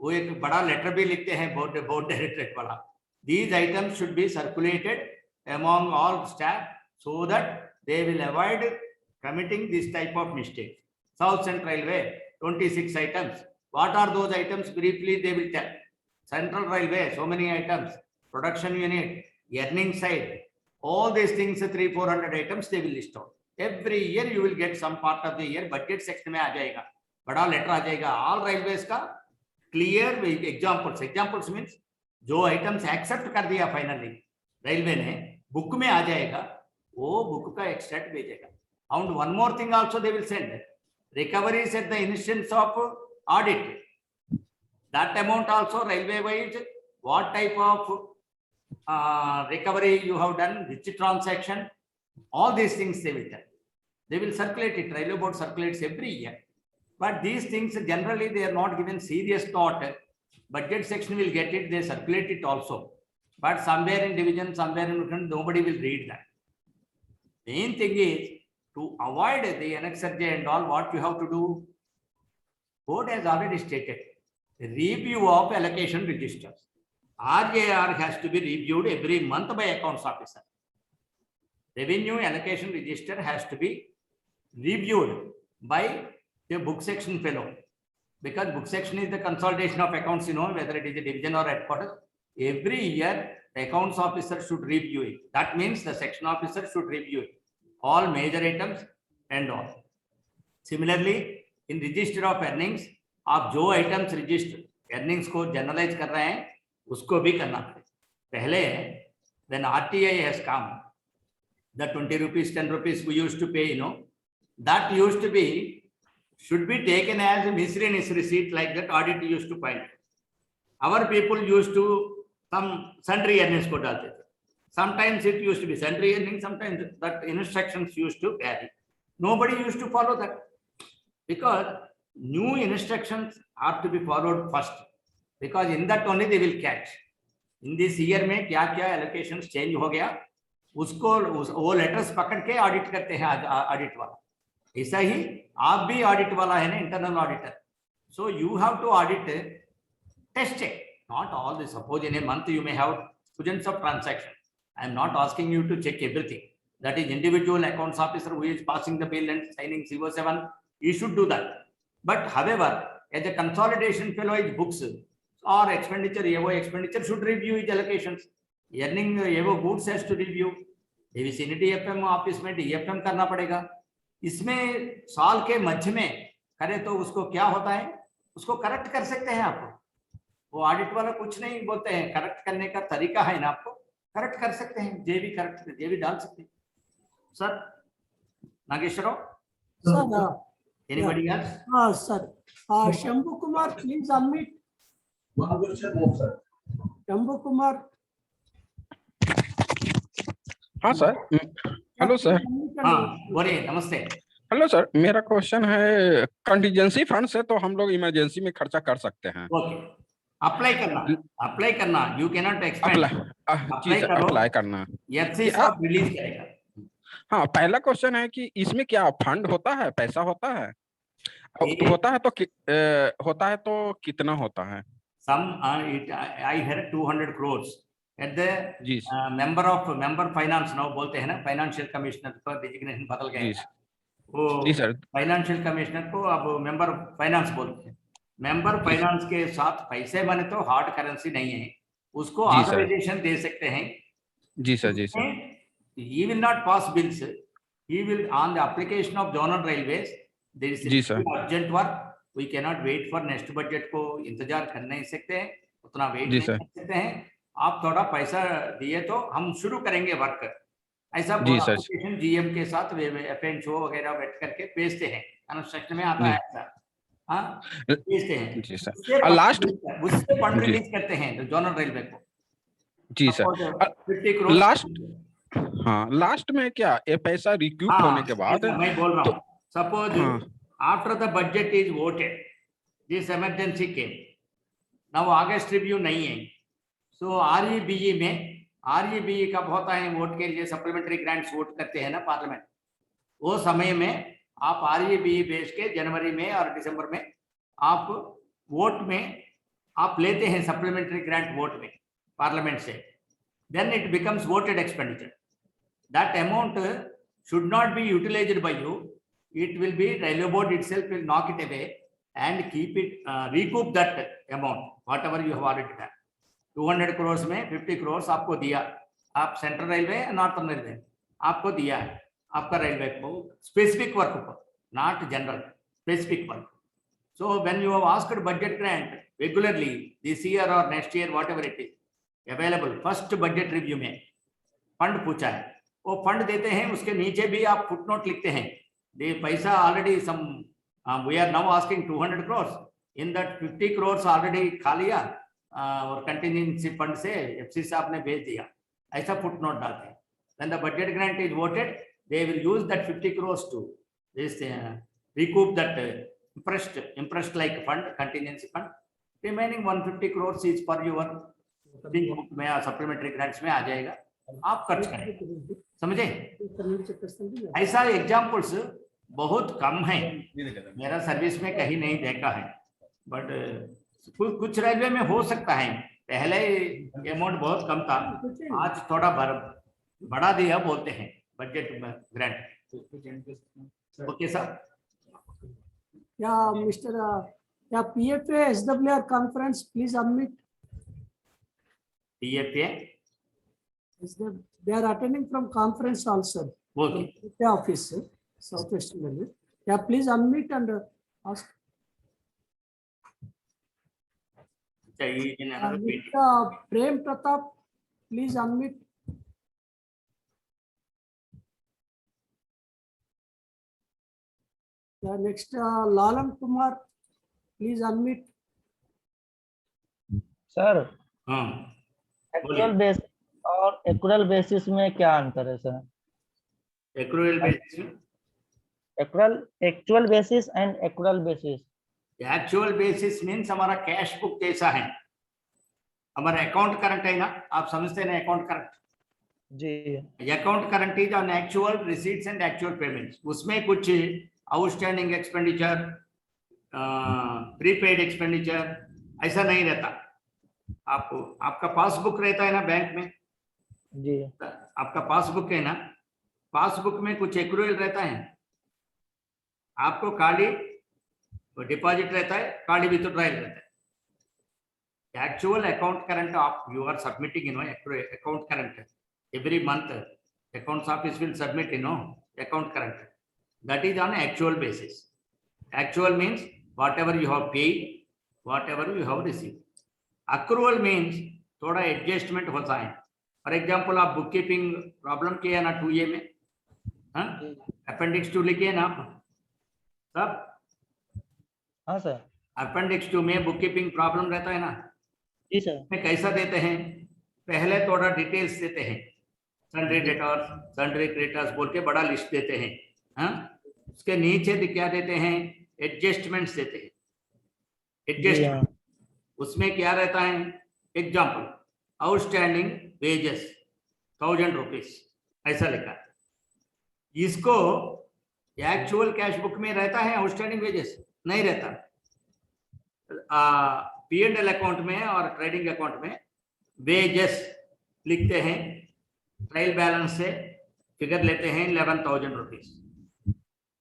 वो एक बड़ा letter भी लिखते हैं बोर्ड डायरेक्टरेट वाला. These items should be circulated among all staff so that they will avoid committing this type of mistake. South Central Railway, 26 items. What are those items? Briefly, they will tell. Central Railway, so many items. Production unit, earning side, all these things, 300-400 items, they will list out. Every year, you will get some part of the year budget section में आ जाएगा. बड़ा letter आ जाएगा. All railways का clear examples. Examples means जो items accept कर दिया finally railway ने book में आ जाएगा. वो book का extract भेजेगा. And one more thing also they will send. Recoveries at the instance of audit. That amount also railway wise, what type of recovery you have done, which transaction, all these things they will tell. They will circulate it. Railway Board circulates every year. But these things generally they are not given serious thought. Budget section will get it, they circulate it also. But somewhere in division, somewhere in nobody will read that. Main thing is to avoid the annexer J and all, what you have to do. Board has already stated review of allocation registers. RAR has to be reviewed every month by accounts officer. Revenue allocation register has to be reviewed by the book section fellow. Because book section is the consolidation of accounts, whether it is a division or headquarters. Every year, the accounts officer should review it. That means the section officer should review it. All major items and all. Similarly, in register of earnings, आप जो items register earnings को generalize कर रहे हैं, उसको भी करना पड़ेगा. When RTI has come, the 20 rupees, 10 rupees we used to pay, that used to be should be taken as a miscellaneous receipt like that audit used to find. Our people used to some sundry earnings को डालते थे. Sometimes it used to be sundry earnings, sometimes that instructions used to vary. Nobody used to follow that because new instructions are to be followed first, because in that only they will catch. In this year में क्या-क्या allocations change हो गया, उसको वो letters पकड़ के audit करते हैं audit वाला. ऐसा ही आप भी audit वाला है ना, internal auditor. So you have to audit, test check. Not all this. Suppose in a month you may have thousands of transactions. I am not asking you to check everything. That is individual accounts officer who is passing the bill and signing CO7. He should do that. But however, as a consolidation fellow, his books or expenditure, AO expenditure should review his allocations. Earning AO goods has to review. Vicinity FM office में DFM करना पड़ेगा। इसमें साल के मध्य में करे तो उसको क्या होता है, उसको करेक्ट कर सकते हैं आप। वो ऑडिट वाला कुछ नहीं बोलते हैं, करेक्ट करने का तरीका है ना, आपको करेक्ट कर सकते हैं, जे भी करेक्ट जे भी डाल सकते हैं। Sir Nageshwar Rao, Sir, anybody else? sir, Shambhu Kumar, please unmute. One question more, sir. Shambhu Kumar. हाँ सर, हेलो सर। हाँ बोलिए, नमस्ते। हेलो सर, मेरा क्वेश्चन है कंटीजेंसी फंड से तो हम लोग इमरजेंसी में खर्चा कर सकते हैं? ओके, अप्लाई करना, यू कैन नॉट एक्सपेंड। जी सर, अप्लाई करना एफसी साहब रिलीज करेगा। हाँ, पहला क्वेश्चन है कि इसमें क्या फंड होता है, पैसा होता है? होता है तो कितना होता है? I had 200 crores at the member finance now बोलते हैं ना, फाइनेंशियल कमिश्नर का डिजिग्नेशन बदल गया है। वो जी सर, फाइनेंशियल कमिश्नर को अब मेंबर फाइनेंस बोलते हैं। मेंबर फाइनेंस के साथ पैसे बने तो हार्ड करेंसी नहीं है, उसको ऑथराइजेशन दे सकते हैं। जी सर, जी sir. He will not pass bills. He will, on the application of zonal railways, there is urgent work. We cannot wait for next budget को इंतजार कर नहीं सकते हैं, उतना वेट नहीं कर सकते हैं। आप थोड़ा पैसा दिए तो हम शुरू करेंगे वर्क। ऐसा एप्लीकेशन जीएम के साथ एफएनओ वगैरह बैठ करके भेजते हैं, कंस्ट्रक्शन में आता है ऐसा। हाँ, भेजते हैं जी सर। लास्ट उससे फंड रिलीज करते हैं जोनल रेलवे को। जी सर, 50 करोड़ लास्ट में क्या ये पैसा रिक्यूप होने के बाद? मैं बोल रहा हूँ, suppose after the budget is voted, this emergency came, now August review नहीं है, सो आरईबीई में, आरईबीई कब होता है वोट के लिए, सप्लीमेंट्री ग्रांट्स वोट करते हैं ना पार्लियामेंट, वो समय में आप आरईबीई भेज के जनवरी में और दिसंबर में आप वोट में आप लेते हैं सप्लीमेंट्री ग्रांट वोट में पार्लियामेंट से, then it becomes voted expenditure. That amount should not be utilized by you. It will be railway board itself will knock it away and keep it, recoup that amount, whatever you have already done. 200 crores में 50 crores आपको दिया, आप central railway northern railway आपको दिया है, आपका railway को specific work पर, not general, specific work. So when you have asked budget grant regularly this year or next year, whatever it is available, first budget review में fund पूछा है, वो फंड देते हैं, उसके नीचे भी आप फुटनोट लिखते हैं, दे पैसा already some we are now asking 200 crores, in that 50 crores already खा लिया और कंटिजेंसी फंड से एफसी साहब ने भेज दिया, ऐसा फुटनोट डालते हैं. When the budget grant is voted, they will use that 50 crores to this recoup that impressed like fund, contingency fund. Remaining 150 crores is for your big book में या सप्लीमेंट्री ग्रांट्स में आ जाएगा, आप खर्च करें, समझे? ऐसा एग्जाम्पल्स बहुत कम है, मेरा सर्विस में कहीं नहीं देखा है, बट कुछ रेलवे में हो सकता है. पहले अमाउंट बहुत कम था, आज थोड़ा बढ़ा दिया बोलते हैं बजट ग्रांट. Okay sir. या मिस्टर या PFA SWR conference please unmute. PFA? They are attending from conference also. Okay. PFA office, Southwest Railway. Yeah, please unmute and ask. Prem Pratap, please unmute. Yeah, next Lalan Kumar, please unmute. Sir, हाँ. Actual basis और accrual basis में क्या अंतर है sir? Accrual basis, actual basis and accrual basis. Actual basis means हमारा cash book कैसा है, हमारा अकाउंट करंट है ना, आप समझते हैं ना अकाउंट करंट? जी. Account current is on actual receipts and actual payments. उसमें कुछ आउटस्टैंडिंग एक्सपेंडिचर, प्रीपेड एक्सपेंडिचर ऐसा नहीं रहता. आपको आपका पासबुक रहता है ना बैंक में, जी आपका पासबुक है ना, पासबुक में कुछ एक्रूअल रहता है, आपको खाली डिपॉजिट रहता है, खाली विथड्रॉयल रहता है. Actual account current of you are submitting, account current every month. Accounts office will submit, account current. That is on actual basis. Actual means whatever you have paid, whatever you have received. Accrual means थोड़ा adjustment होता है. For example, आप book keeping problem किया ना 2A में, appendix 2 लिखिए ना आप सब. हाँ सर. अपेंडिक्स 2 में बुक कीपिंग प्रॉब्लम रहता है ना, जी सर. में कैसा देते हैं, पहले थोड़ा डिटेल्स देते हैं, सन्ड्री डेटर्स, सन्ड्री क्रेडिटर्स बोल के बड़ा लिस्ट देते हैं. हाँ, उसके नीचे क्या देते हैं, एडजस्टमेंट्स देते हैं. एडजस्टमेंट उसमें क्या रहता है, एग्जांपल आउटस्टैंडिंग वेजेस 1000 रुपीज ऐसा लिखा है. इसको एक्चुअल कैश बुक में रहता है आउटस्टैंडिंग वेजेस? नहीं रहता. P&L अकाउंट में और ट्रेडिंग अकाउंट में वेजेस लिखते हैं, ट्रायल बैलेंस से फिगर लेते हैं 11,000 रुपीज,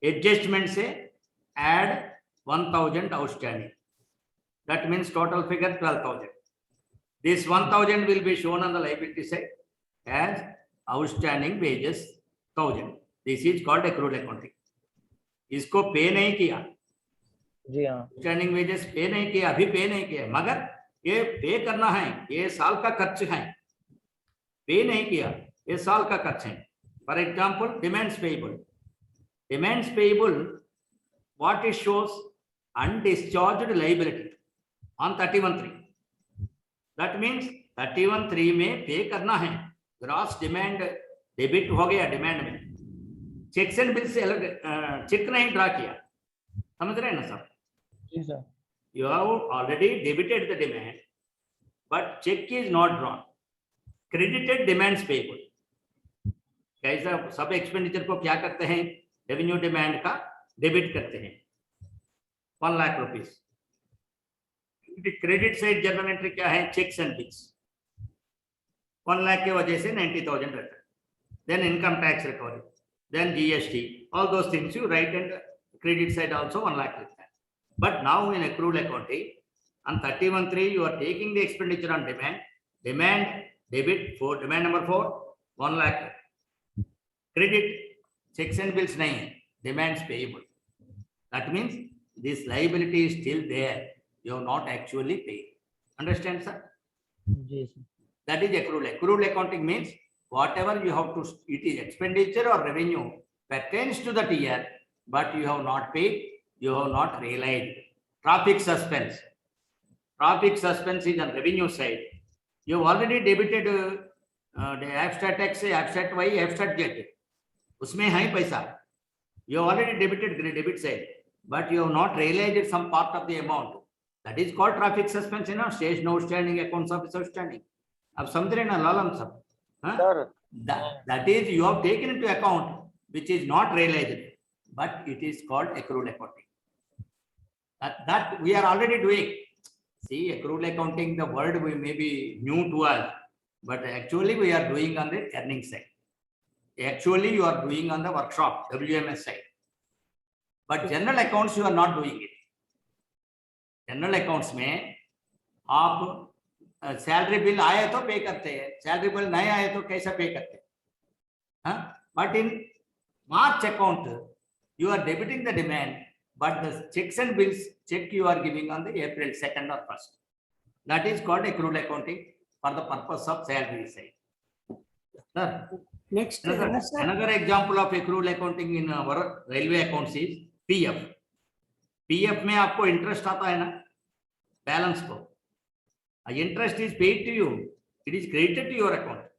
एडजस्टमेंट से add 1,000 outstanding, that means total figure 12,000. This 1,000 will be shown on the liability side as outstanding wages 1,000. This is called accrual accounting. इसको पे नहीं किया, जी हाँ. आउटस्टैंडिंग वेजेस पे नहीं किया, अभी पे नहीं किया, मगर ये पे करना है, ये साल का खर्च है. पे नहीं किया, ये साल का खर्च है. For example demands payable. Demands payable what it shows, undischarged liability on 31/3. That means 31/3 में पे करना है. ग्रॉस डिमांड डेबिट हो गया, डिमांड में चेक्स एंड बिल से अलग चेक नहीं ड्रा किया. समझ रहे हैं ना सर? जी sir. You have already debited the demand, but check is not drawn. Credited demands payable. कैसा सब एक्सपेंडिचर को क्या करते हैं, रेवेन्यू डिमांड का डेबिट करते हैं 1 lakh rupees. Credit side journal entry क्या है, चेक्स एंड बिल्स 1 लाख के वजह से 90,000 रहता है. Then income tax recovery, then GST, all those things you write, and credit side also 1 lakh रहता है. But now in accrual accounting, on 31/3 you are taking the expenditure on demand, debit for demand number 4, 1 lakh. Credit, checks and bills nahi hai, demands payable. That means this liability is still there. You have not actually paid. Understand, sir? जी sir. That is accrual. Accrual accounting means whatever you have to, it is expenditure or revenue pertains to that year, but you have not paid. You have not realized. Traffic suspense. Traffic suspense is on revenue side. You have already debited the abstract X, abstract Y, abstract Z. उसमें है पैसा. You have already debited the debit side, but you have not realized some part of the amount. That is called traffic suspense. Stage no outstanding, accounts office outstanding. अब समझ रहे ना लालम सब? Sir. That is you have taken into account which is not realized, but it is called accrual accounting. That we are already doing. See, accrual accounting, the word may be new to us, but actually we are doing on the earning side. Actually you are doing on the workshop, WMS side. But general accounts you are not doing it. General accounts में आप salary bill आए तो पे करते हैं, salary bill नहीं आए तो कैसा पे करते हैं. But in March account you are debiting the demand, but the checks and bills check you are giving on the April 2nd or 1st. That is called accrual accounting for the purpose of salary side. Sir, Next, another example of accrual accounting in our railway accounts is PF. PF में आपको interest आता है ना, balance को. Interest is paid to you, it is credited to your account.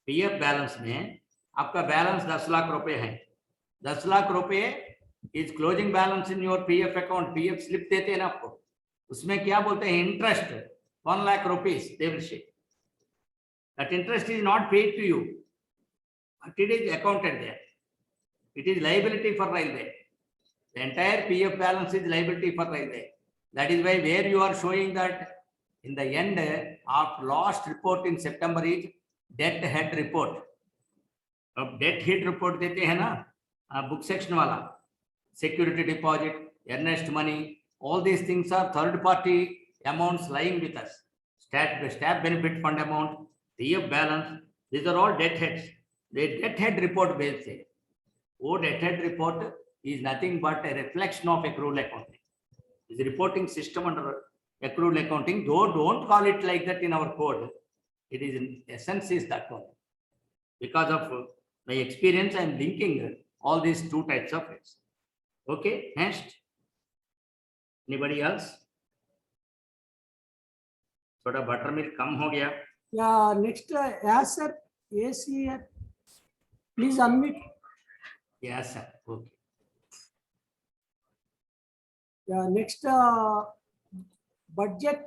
PF balance में आपका balance 10 lakh रुपए है. 10 लाख रुपए is closing balance in your PF account. PF slip देते हैं ना आपको, उसमें क्या बोलते हैं, interest 1 lakh rupees they will show. That interest is not paid to you, but it is accounted there. It is liability for railway. The entire PF balance is liability for railway. That is why where you are showing that in the end of last report in September is debt head report. अब debt head report देते हैं ना book section वाला, security deposit, earnest money, all these things are third party amounts lying with us. Staff benefit fund amount, PF balance, these are all debt heads. The debt head report based है. वो debt head report is nothing but a reflection of accrual accounting. Is reporting system under accrual accounting, though don't call it like that in our code. It is in essence is that one. Because of my experience, I am linking all these two types of heads. Okay, next. Anybody else? थोड़ा buttermilk कम हो गया. Yeah, next, yes, sir. Yes, sir. Please unmute. Yes, sir. Okay. Yeah, next, budget.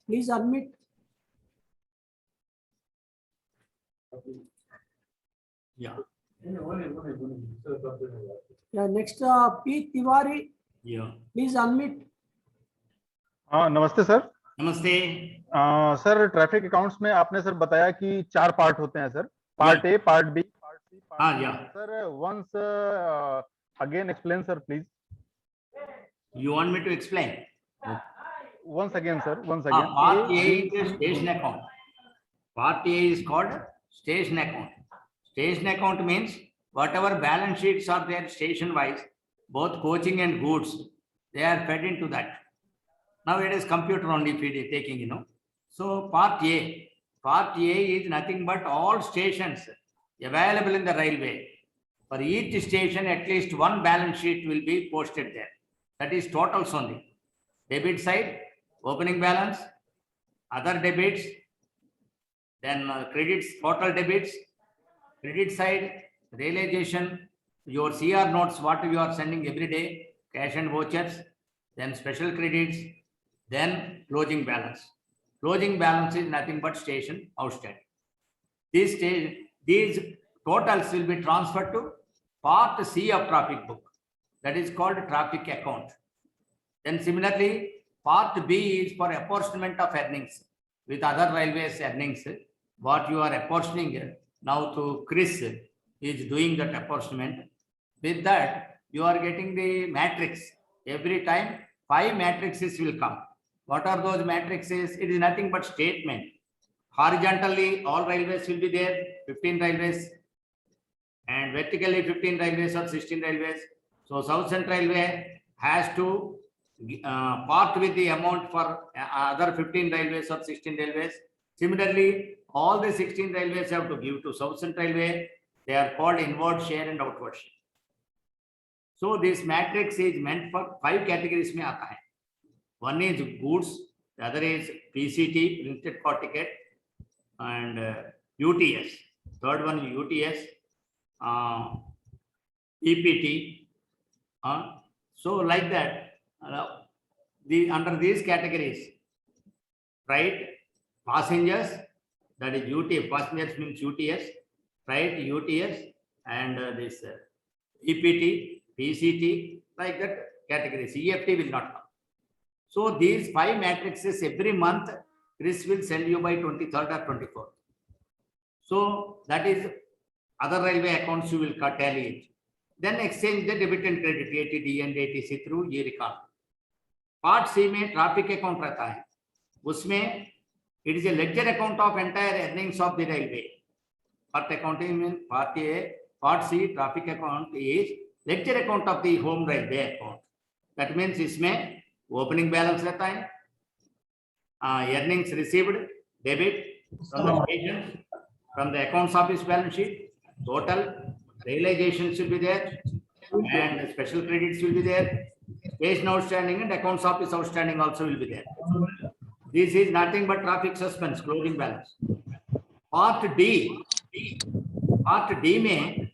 Please unmute. Yeah. Yeah, next, P. Tiwari. Yeah. Please unmute. हाँ नमस्ते sir. नमस्ते. Sir traffic accounts में आपने sir बताया कि 4 पार्ट होते हैं सर. Part A, part B, part C, हाँ yeah. Sir once again explain sir please. You want me to explain? Once again sir, once again. Part A is station account. Part A is called station account. Station account means whatever balance sheets are there station wise, both coaching and goods, they are fed into that. Now it is computer only feed taking, you know. So part A is nothing but all stations available in the railway. For each station, at least one balance sheet will be posted there. That is totals only. Debit side, opening balance, other debits, then credits, total debits, credit side, realization, your CR notes, what you are sending every day, cash and vouchers, then special credits, then closing balance. Closing balance is nothing but station outstanding. These totals will be transferred to part C of traffic book. That is called traffic account. Then similarly, part B is for apportionment of earnings with other railways earnings. What you are apportioning now to Chris is doing that apportionment. With that, you are getting the matrix. Every time 5 matrices will come. What are those matrices? It is nothing but statement. Horizontally, all railways will be there, 15 railways, and vertically 15 railways or 16 railways. So South Central Railway has to part with the amount for other 15 railways or 16 railways. Similarly, all the 16 railways have to give to South Central Railway. They are called inward share and outward share. So this matrix is meant for 5 categories में आता है. One is goods, the other is PCT, printed car ticket, and UTS. Third one is UTS, EPT. So like that, under these categories, right? Passengers, that is UTS. Passengers means UTS, right? UTS and this EPT, PCT, like that categories. EFT will not come. So these 5 matrices every month, Chris will send you by 23rd or 24th. So that is other railway accounts you will tally it. Then exchange the debit and credit, ATD and ATC through ये record. Part C में traffic account रहता है. उसमें it is a ledger account of entire earnings of the railway. Part accounting means part A, part C traffic account is ledger account of the home railway account. That means इसमें opening balance रहता है, earnings received, debit from the station, from the accounts office balance sheet, total realizations will be there, and special credits will be there, station outstanding and accounts office outstanding also will be there. This is nothing but traffic suspense, closing balance. Part D में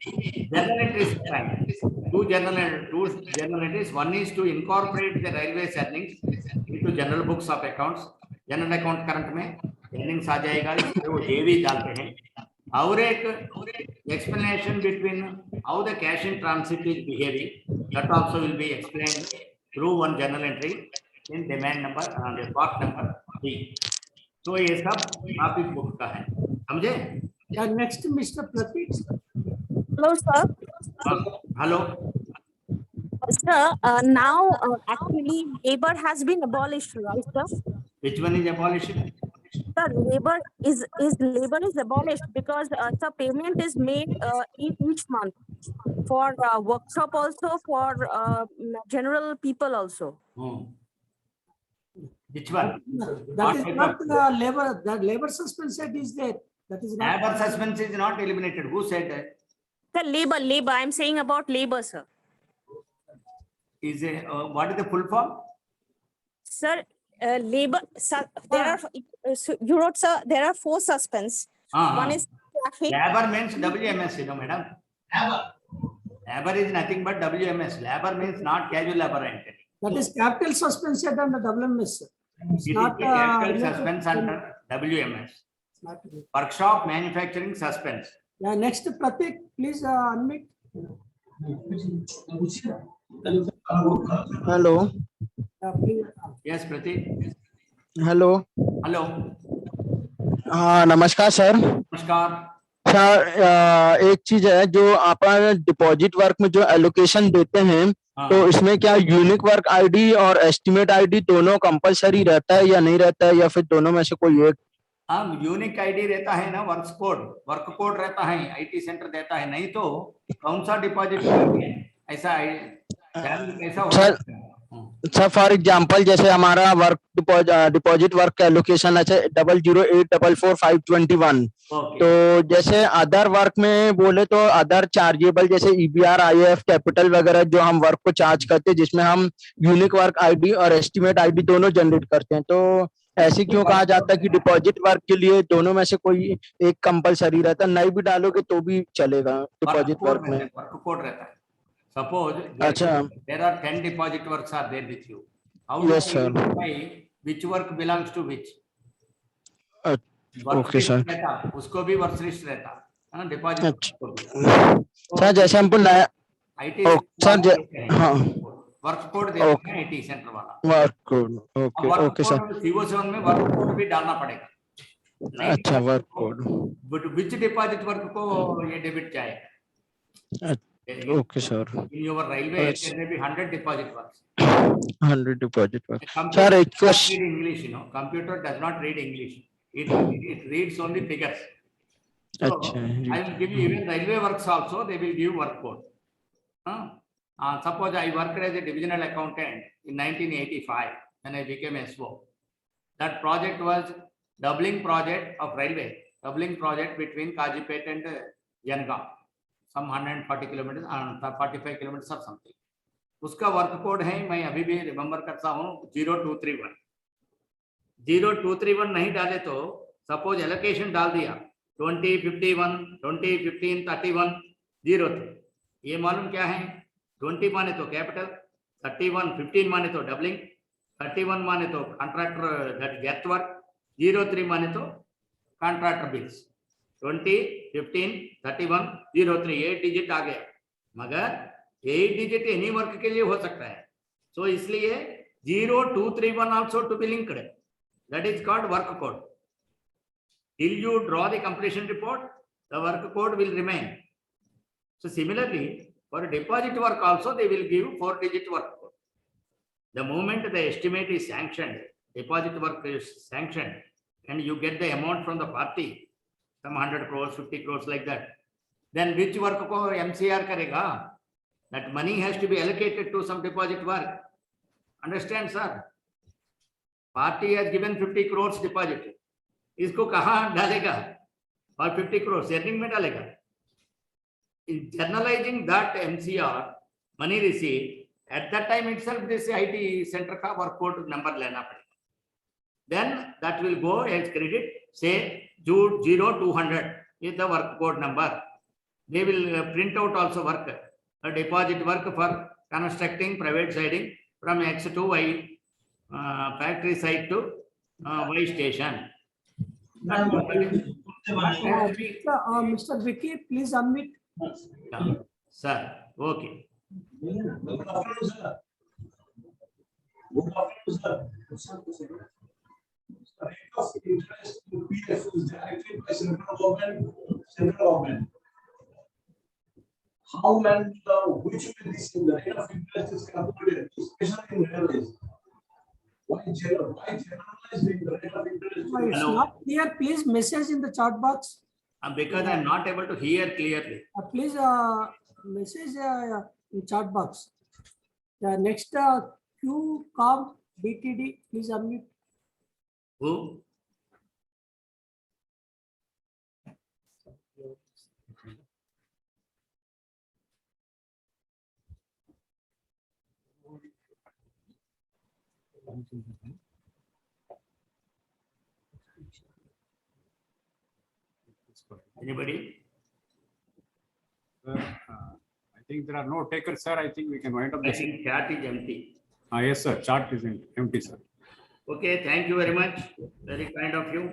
journal entries रहता है. Two journal entries. One is to incorporate the railways earnings into general books of accounts. General account current में earnings आ जाएगा, इसमें वो JV डालते हैं. और एक explanation between how the cash in transit is behaving, that also will be explained through one journal entry in demand number and part number 3. तो ये सब traffic book का है, समझे? Yeah, next, Mr. Pratik. Hello, sir. Hello. Sir, now actually labor has been abolished, right, sir? Which one is abolished? Sir, labor is abolished because the payment is made each month for workshop also, for general people also. Which one? That is not labor, that labor suspense set is there. That is not. Labor suspense is not eliminated. Who said that? The labor, I'm saying about labor, sir. Is a what is the full form? Sir, labor, sir, there are, you wrote, sir, there are 4 suspends. One is traffic. Labor means WMS, you know, madam. Labor is nothing but WMS. Labor means not casual labor entity. That is capital suspense set under WMS. It's It not is a capital related suspense to- under WMS. not- Workshop manufacturing suspense. Yeah, next, Pratik, please unmute. Hello. Please. Yes, Pratik. Hello Hello. हाँ नमस्कार sir. नमस्कार. Sir एक चीज है जो आप deposit work में जो एलोकेशन देते हैं तो इसमें क्या यूनिक वर्क आईडी और एस्टिमेट आईडी दोनों कंपलसरी रहता है या नहीं रहता है या फिर दोनों में से कोई एक? हाँ, यूनिक आईडी रहता है ना, वर्क कोड रहता है, आईटी सेंटर देता है, नहीं तो कौन सा डिपॉजिट ऐसा कैसा हो सकता है? सर फॉर एग्जांपल जैसे हमारा वर्क डिपॉजिट वर्क का एलोकेशन है 00844521 तो जैसे अदर वर्क में बोले तो अदर चार्जेबल जैसे ईबीआर आईएएफ कैपिटल वगैरह जो हम वर्क को चार्ज करते हैं जिसमें हम यूनिक वर्क आईडी और एस्टिमेट आईडी दोनों जनरेट करते हैं तो ऐसे क्यों कहा जाता है कि डिपॉजिट वर्क के लिए दोनों में से कोई एक कंपलसरी रहता है, नहीं भी डालोगे तो भी चलेगा डिपॉजिट वर्क में? वर्क कोड रहता है. Suppose अच्छा there are 10 deposit works are there with you. How do Yes, you sir. identify which work belongs to which? Work okay, list sir. रहता, उसको भी वर्क लिस्ट रहता है, डिपॉजिट. सर जैसे हमको नया आईटी सर हाँ वर्क कोड देते हैं आईटी सेंटर वाला. Work code okay okay sir. CO7 में वर्क कोड भी डालना पड़ेगा. अच्छा work code but which deposit work को ये डेबिट जाएगा? Okay sir. In your railway, there may be 100 deposit works. 100 deposit work. Computer Sir, does not read English, you know. Computer does not read English. It reads only figures. So, I will give you even railway works also. They will give work code. Suppose I worked as a divisional accountant in 1985 when I became SO. That project was doubling project of railway, doubling project between Kajipet and Yangaon. Some 140 kilometers, 45 kilometers or something. उसका work code है, मैं अभी भी remember करता हूँ 0231. 0231 नहीं डाले तो सपोज एलोकेशन डाल दिया 2051, 2015, 31, 03. ये मालूम क्या है? 20 माने तो कैपिटल, 31, 15 माने तो डबलिंग, 31 माने तो कॉन्ट्रैक्टर गेट वर्क, 03 माने तो कॉन्ट्रैक्टर बिल्स. 20, 15, 31, 03 8 डिजिट आ गया, मगर 8 डिजिट एनी वर्क के लिए हो सकता है. सो इसलिए 0231 also to be linked. That is called work code. Till you draw the completion report, the work code will remain. So similarly for deposit work also they will give 4 digit work code. The moment the estimate is sanctioned, deposit work is sanctioned and you get the amount from the party, some 100 crores, 50 crores like that, then which work ko MCR karega? That money has to be allocated to some deposit work. Understand, sir? Party has given 50 crores deposit. Isko kahan डालेगा? और 50 crores earning में डालेगा. In journalizing that MCR money received, at that time itself this IT center का work code number लेना पड़ेगा. Then that will go as credit, say 0200 is the work code number. They will print out also work, a deposit work for constructing private siding from X to Y, factory site to Y station. Mr. Vicky, please unmute. Sir, okay. Good afternoon, sir. Good afternoon, sir. Rate of interest to PF is directly by central government central government. How and which way this the rate of interest is calculated, especially in railways? Why generalize the rate of interest? No, it's Hello. not clear. Please message in the chat box. Because I'm not able to hear clearly. Please message in chat box. The next QCOM BTD, please unmute. Who? Anybody? I think there are no takers, sir. I think we can wind up I this. think chat is empty. Yes, sir. Chart is empty, sir. Okay, thank you very much. Very kind of you.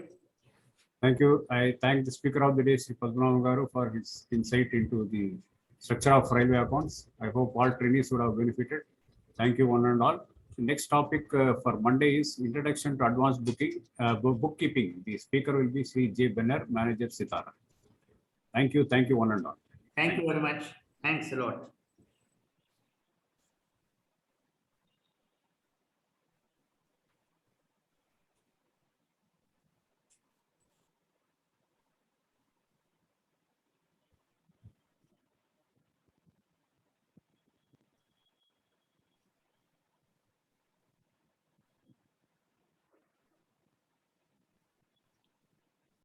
Thank you. I thank the Speaker of the Day, Sri Padmanabhan Garu, for his insight into the structure of railway accounts. I hope all trainees would have benefited. Thank you, one and all. The next topic for Monday is Introduction to Advanced Bookkeeping. The speaker will be Sri J. Benner, Manager Sitara. Thank you, one and all. Thank you very much. Thanks a lot.